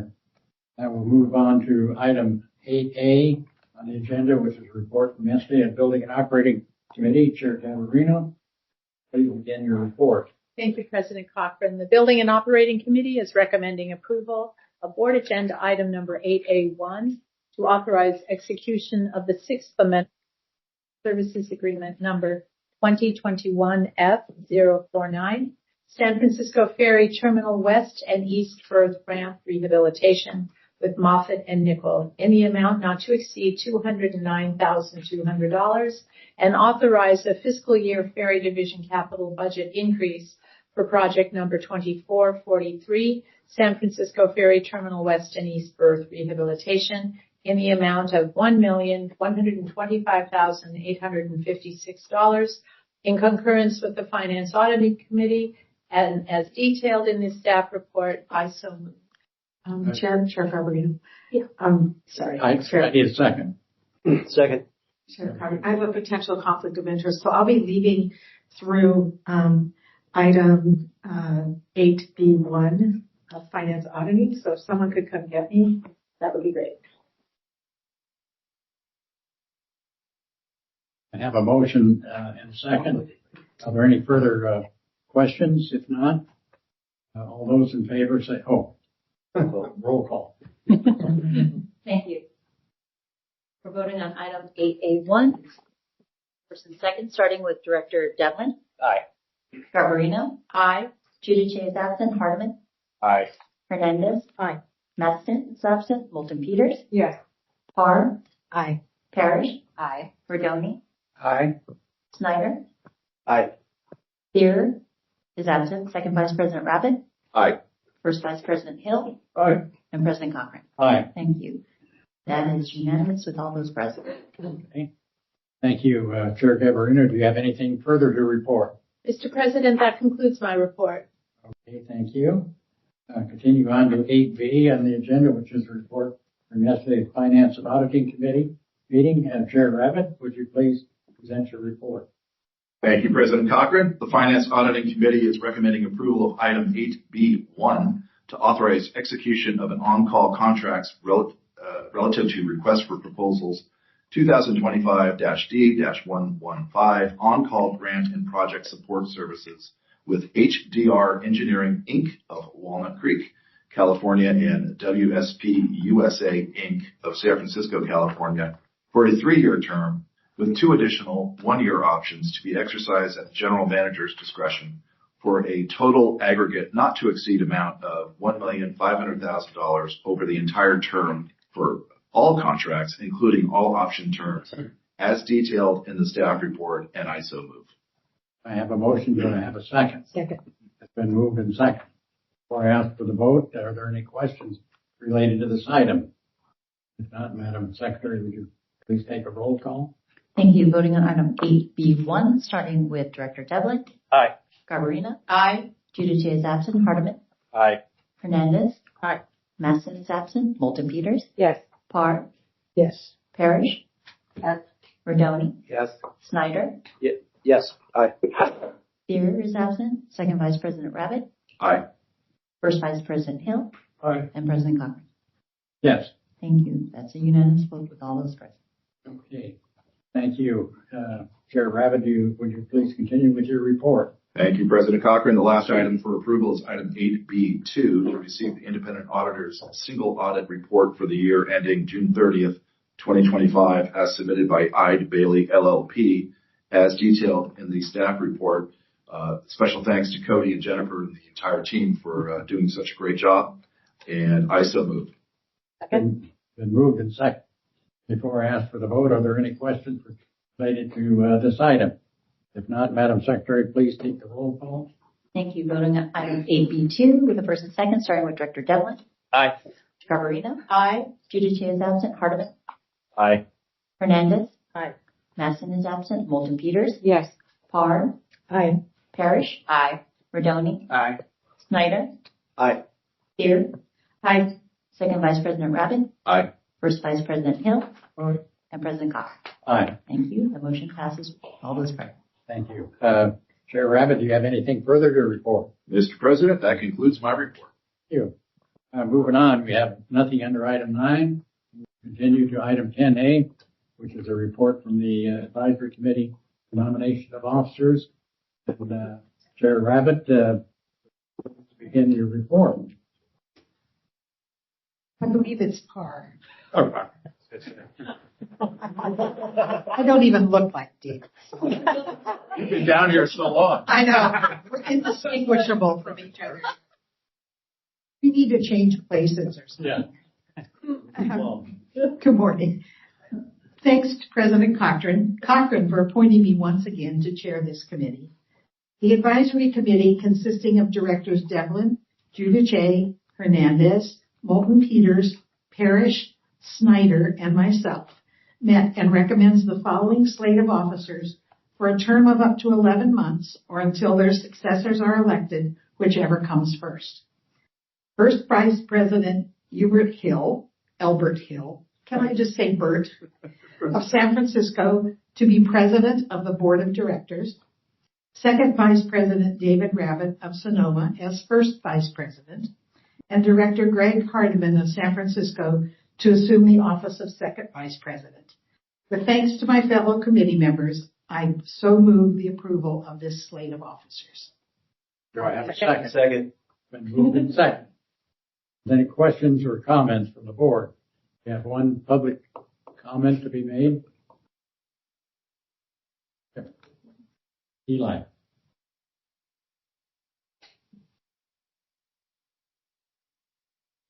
will move on to item 8A on the agenda, which is a report from yesterday at Building and Operating Committee. Chair Camerino, please begin your report. Thank you, President Cochran. The Building and Operating Committee is recommending approval of Board Agenda Item Number 8A1 to authorize execution of the Sixth Amendment Services Agreement Number 2021F049, San Francisco Ferry Terminal West and East Firth Ramp Rehabilitation with Moffett and Nickel in the amount not to exceed $209,200 and authorize a fiscal year Ferry Division capital budget increase for project number 2443, San Francisco Ferry Terminal West and East Firth Rehabilitation in the amount of $1,125,856 in concurrence with the Finance Auditing Committee and as detailed in the staff report. I so move. Chair Garbarino. Yeah. Sorry. I need a second. Second. Chair Garbarino. I have a potential conflict of interest, so I'll be leaving through item 8B1 of finance auditing. So if someone could come get me, that would be great. I have a motion and a second. Are there any further questions? If not, all those in favor say, roll call. Thank you. We're voting on item 8A1. First and second, starting with Director Devlin. Aye. Garbarino. Aye. Giudice is absent. Hardeman. Aye. Hernandez. Aye. Maston is absent. Moulton Peters. Yes. Parr. Aye. Parrish. Aye. Rodoni. Aye. Snyder. Aye. Thier is absent. Second Vice President Rabbit. Aye. First Vice President Hill. Aye. And President Cochran. Aye. Thank you. That is unanimous with all those present. Okay. Thank you, Chair Garbarino. Do you have anything further to report? Mr. President, that concludes my report. Okay, thank you. Continue on to 8B on the agenda, which is a report from yesterday's Finance and Auditing Committee meeting. Chair Rabbit, would you please present your report? Thank you, President Cochran. The Finance Auditing Committee is recommending approval of item 8B1 to authorize execution of an on-call contracts relative to request for proposals 2025-D-115 on-call grant and project support services with HDR Engineering, Inc. of Walnut Creek, California, and WSP USA, Inc. of San Francisco, California, for a 3-year term with 2 additional 1-year options to be exercised at the general manager's discretion for a total aggregate not to exceed amount of $1,500,000 over the entire term for all contracts, including all option terms, as detailed in the staff report, and I so move. I have a motion. Do I have a second? Second. It's been moved and second. Before I ask for the vote, are there any questions related to this item? If not, Madam Secretary, would you please take a roll call? Thank you. Voting on item 8B1, starting with Director Devlin. Aye. Garbarino. Aye. Giudice is absent. Hardeman. Aye. Hernandez. Aye. Maston is absent. Moulton Peters. Yes. Parr. Yes. Parrish. Yes. Rodoni. Yes. Snyder. Yes. Aye. Thier is absent. Second Vice President Rabbit. Aye. First Vice President Hill. Aye. And President Cochran. Yes. Thank you. That's a unanimous vote with all those present. Okay. Thank you. Chair Rabbit, would you please continue with your report? Thank you, President Cochran. The last item for approval is item 8B2 to receive the independent auditor's single audit report for the year ending June 30th, 2025, as submitted by Eide Bailly LLP, as detailed in the staff report. Special thanks to Cody and Jennifer and the entire team for doing such a great job. And I so move. Been moved and second. Before I ask for the vote, are there any questions related to this item? If not, Madam Secretary, please take the roll call. Thank you. Voting on item 8B2 with the first and second, starting with Director Devlin. Aye. Garbarino. Aye. Giudice is absent. Hardeman. Aye. Hernandez. Aye. Masson is absent. Moulton Peters. Yes. Parr. Aye. Parrish. Aye. Rodoni. Aye. Snyder. Aye. Steer. Aye. Second Vice President Rabbitt. Aye. First Vice President Hill. Aye. And President Cox. Aye. Thank you. The motion passes. All those present. Thank you. Chair Rabbit, do you have anything further to report? Mr. President, that concludes my report. Thank you. Moving on, we have nothing under item 9. Continue to item 10A, which is a report from the Advisory Committee Nomination of Officers. And, Chair Rabbit, begin your report. I believe it's Parr. Oh, I don't even look like Dick. You've been down here so long. I know. We're indistinguishable from each other. We need to change places or something. Yeah. Good morning. Thanks to President Cochran for appointing me once again to chair this committee. The advisory committee, consisting of directors Devlin, Giudice, Hernandez, Moulton Peters, Parrish, Snyder, and myself, met and recommends the following slate of officers for a term of up to 11 months or until their successors are elected, whichever comes first. First Vice President Elbert Hill, can I just say Bert, of San Francisco, to be president of the board of directors. Second Vice President David Rabbitt of Sonoma as first vice president, and Director Greg Hardeman of San Francisco to assume the office of second vice president. With thanks to my fellow committee members, I so move the approval of this slate of officers. Do I have a second? Second. Been moved in second. Any questions or comments from the board? We have one public comment to be made. Okay. Eli.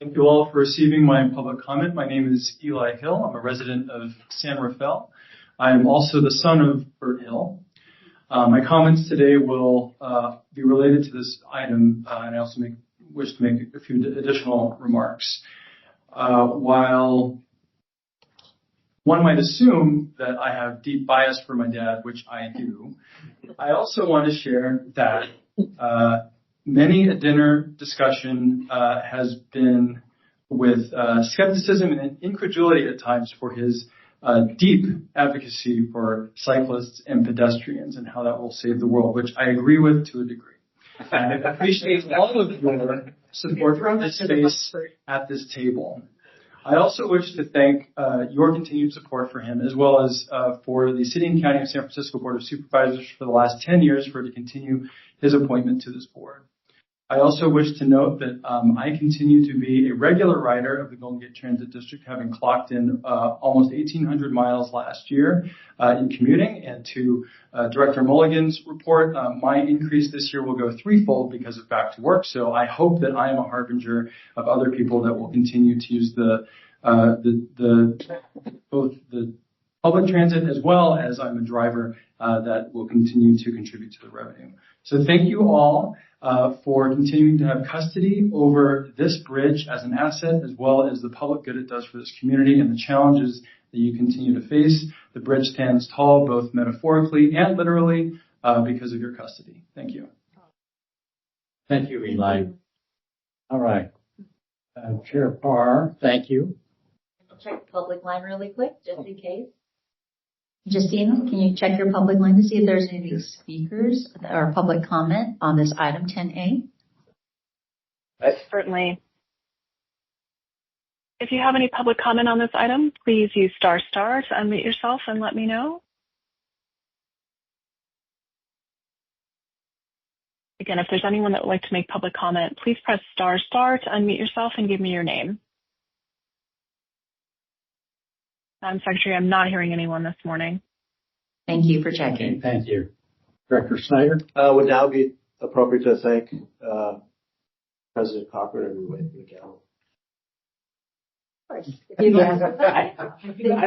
Thank you all for receiving my public comment. My name is Eli Hill. I'm a resident of San Rafael. I am also the son of Bert Hill. My comments today will be related to this item, and I also wish to make a few additional remarks. While one might assume that I have deep bias for my dad, which I do, I also want to share that many a dinner discussion has been with skepticism and incredulity at times for his deep advocacy for cyclists and pedestrians and how that will save the world, which I agree with to a degree. And I appreciate all of your support for this space at this table. I also wish to thank your continued support for him, as well as for the City and County of San Francisco Board of Supervisors for the last 10 years for to continue his appointment to this board. I also wish to note that I continue to be a regular rider of the Golden Gate Transit District, having clocked in almost 1,800 miles last year in commuting. And to Director Mulligan's report, my increase this year will go threefold because of back to work. So I hope that I am a harbinger of other people that will continue to use both the public transit as well as I'm a driver that will continue to contribute to the revenue. So thank you all for continuing to have custody over this bridge as an asset, as well as the public good it does for this community and the challenges that you continue to face. The bridge stands tall, both metaphorically and literally, because of your custody. Thank you. Thank you, Eli. All right. Chair Parr, thank you. I'll check the public line really quick, just in case. Justine, can you check your public line to see if there's any speakers or public comment on this item 10A? Certainly. If you have any public comment on this item, please use ** to unmute yourself and let me know. Again, if there's anyone that would like to make public comment, please press ** to unmute yourself and give me your name. Madam Secretary, I'm not hearing anyone this morning. Thank you for checking. Thank you. Director Snyder? Would now be appropriate to thank President Cochran and everybody for the gavel. I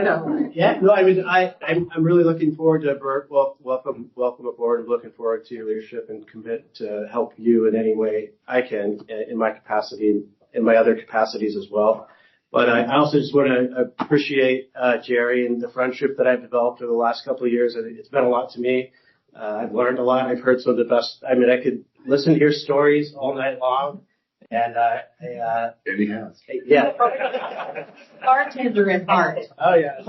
know. Yeah, no, I mean, I'm really looking forward to Bert. Well, welcome aboard. I'm looking forward to your leadership and commit to help you in any way I can in my capacity, in my other capacities as well. But I also just want to appreciate Jerry and the friendship that I've developed over the last couple of years. It's been a lot to me. I've learned a lot. I've heard some of the best. I mean, I could listen to your stories all night long. And he has. Yeah. Bartender at heart. Oh yeah.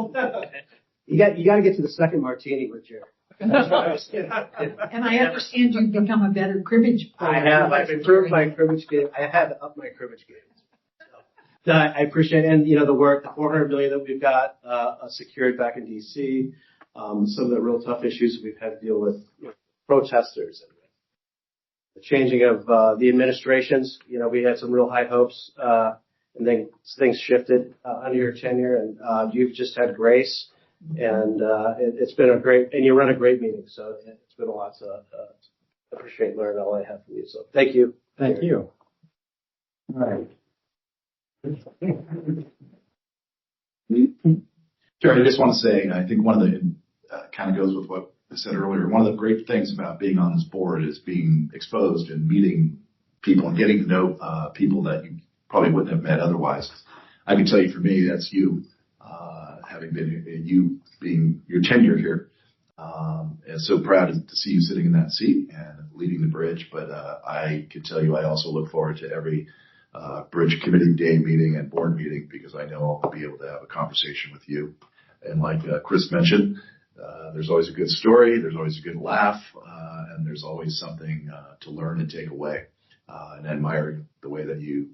You got to get to the second martini with Jerry. And I understand you've become a better cribbage player. I have. I've improved my cribbage game. I had to up my cribbage game. So, I appreciate it. And the work, the $400 million that we've got secured back in DC. Some of the real tough issues we've had to deal with protesters. The changing of the administrations, we had some real high hopes, and then things shifted under your tenure, and you've just had grace, and it's been a great, and you run a great meeting, so it's been a lot to appreciate and learn all I have from you. So thank you. Thank you. All right. Jerry, I just want to say, I think one of the, kind of goes with what I said earlier, one of the great things about being on this board is being exposed and meeting people and getting to know people that you probably wouldn't have met otherwise. I can tell you for me, that's you, having been, you being your tenure here. And so proud to see you sitting in that seat and leading the bridge. But I can tell you, I also look forward to every bridge committee day meeting and board meeting, because I know I'll be able to have a conversation with you. And like Chris mentioned, there's always a good story, there's always a good laugh, and there's always something to learn and take away. And I admire the way that you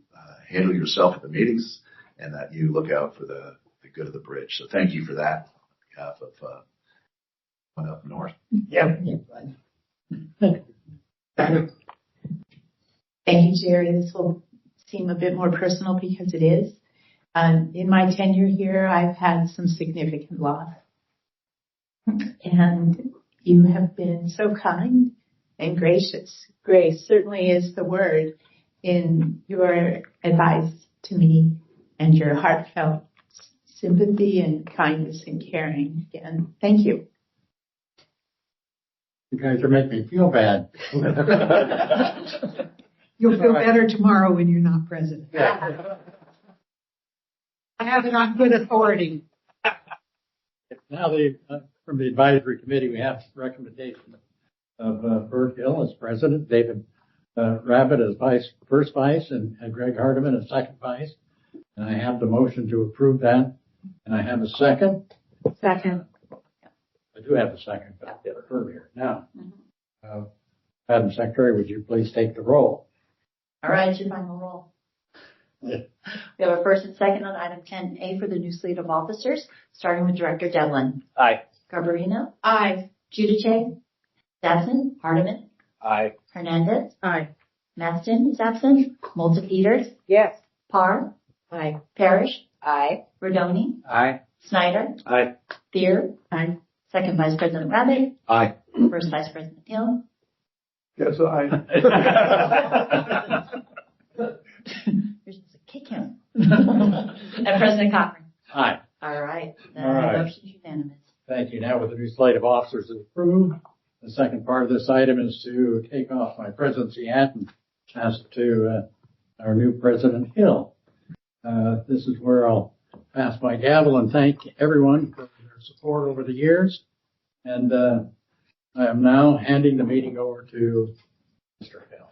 handle yourself at the meetings and that you look out for the good of the bridge. So thank you for that on behalf of one up north. Yeah. Thank you, Jerry. This will seem a bit more personal because it is. In my tenure here, I've had some significant loss. And you have been so kind and gracious. Grace certainly is the word in your advice to me and your heartfelt sympathy and kindness and caring. Again, thank you. You guys are making me feel bad. You'll feel better tomorrow when you're not president. Yeah. I have it on good authority. Now, from the advisory committee, we have recommendation of Bert Hill as president, David Rabbit as first vice, and Greg Hardiman as second vice. And I have the motion to approve that. And I have a second. Second. I do have a second, but I'll get it earlier. Now, Madam Secretary, would you please take the roll? All right, it's your final roll. We have a first and second on item 10A for the new slate of officers, starting with Director Devlin. Aye. Garbarino. Aye. Giudice. Sampson. Hardiman. Aye. Hernandez. Aye. Maston is absent. Moulton Peters. Yes. Parr. Aye. Parrish. Aye. Rodoni. Aye. Snyder. Aye. Thier. Aye. Second Vice President Rabbit. Aye. First Vice President Hill. Yes, aye. You're supposed to kick him. And President Cochran. Aye. All right. The All right. motion's unanimous. Thank you. Now, with the new slate of officers approved, the second part of this item is to take off my presidency hat and pass it to our new President Hill. This is where I'll pass my gavel and thank everyone for their support over the years. And I am now handing the meeting over to Mr. Hill.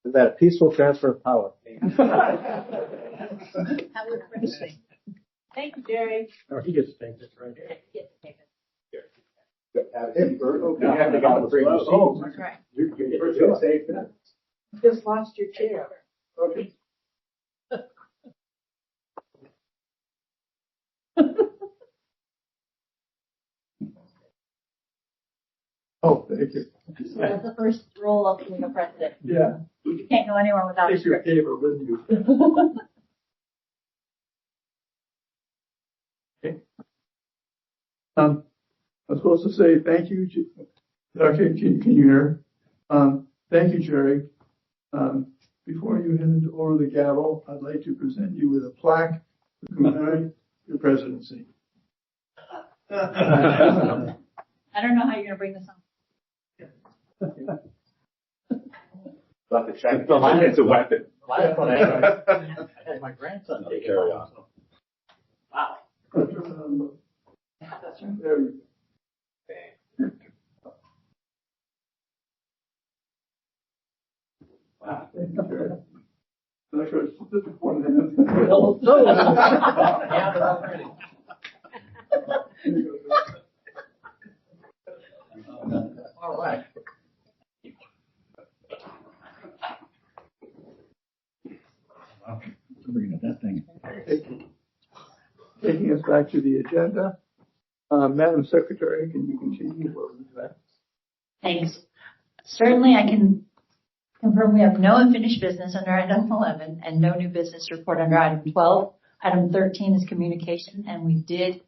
Is that a peaceful transfer of power? That was interesting. Thank you, Jerry. Oh, he gets to take this right here. Yes, take it. Oh, That's right. you're safe. You just lost your chair. Okay. Thank you. So that's the first role of being a president. Yeah. You can't go anywhere without a Take your script. paper with you. I'm supposed to say thank you. Okay, can you hear? Thank you, Jerry. Before you hand over the gavel, I'd like to present you with a plaque to commemorate your presidency. I don't know how you're gonna bring this on. It's a weapon. Last one I had my grandson take it on. So. Wow. There you Wow, thank you, Jerry. That's a specific one. All right. Wow, bringing up that thing. Taking us back to the agenda. Madam Secretary, can you continue where we're at? Thanks. Certainly, I can confirm we have no unfinished business under item 11 and no new business report under item 12. Item 13 is communication, and we did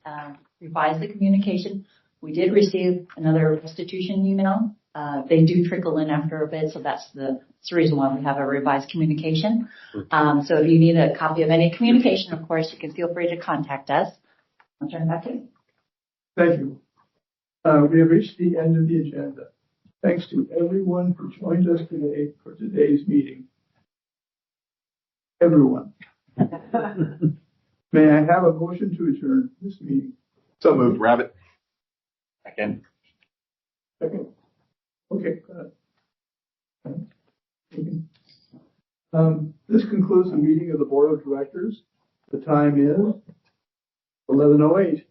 revise the communication. We did receive another restitution email. They do trickle in after a bit, so that's the reason why we have a revised communication. So if you need a copy of any communication, of course, you can feel free to contact us. I'll turn it back to you. Thank you. We have reached the end of the agenda. Thanks to everyone who joined us today for today's meeting. Everyone. May I have a motion to adjourn this meeting? So moved, Rabbit. Second. Second. Okay. This concludes the meeting of the Board of Directors. The time is 11:08.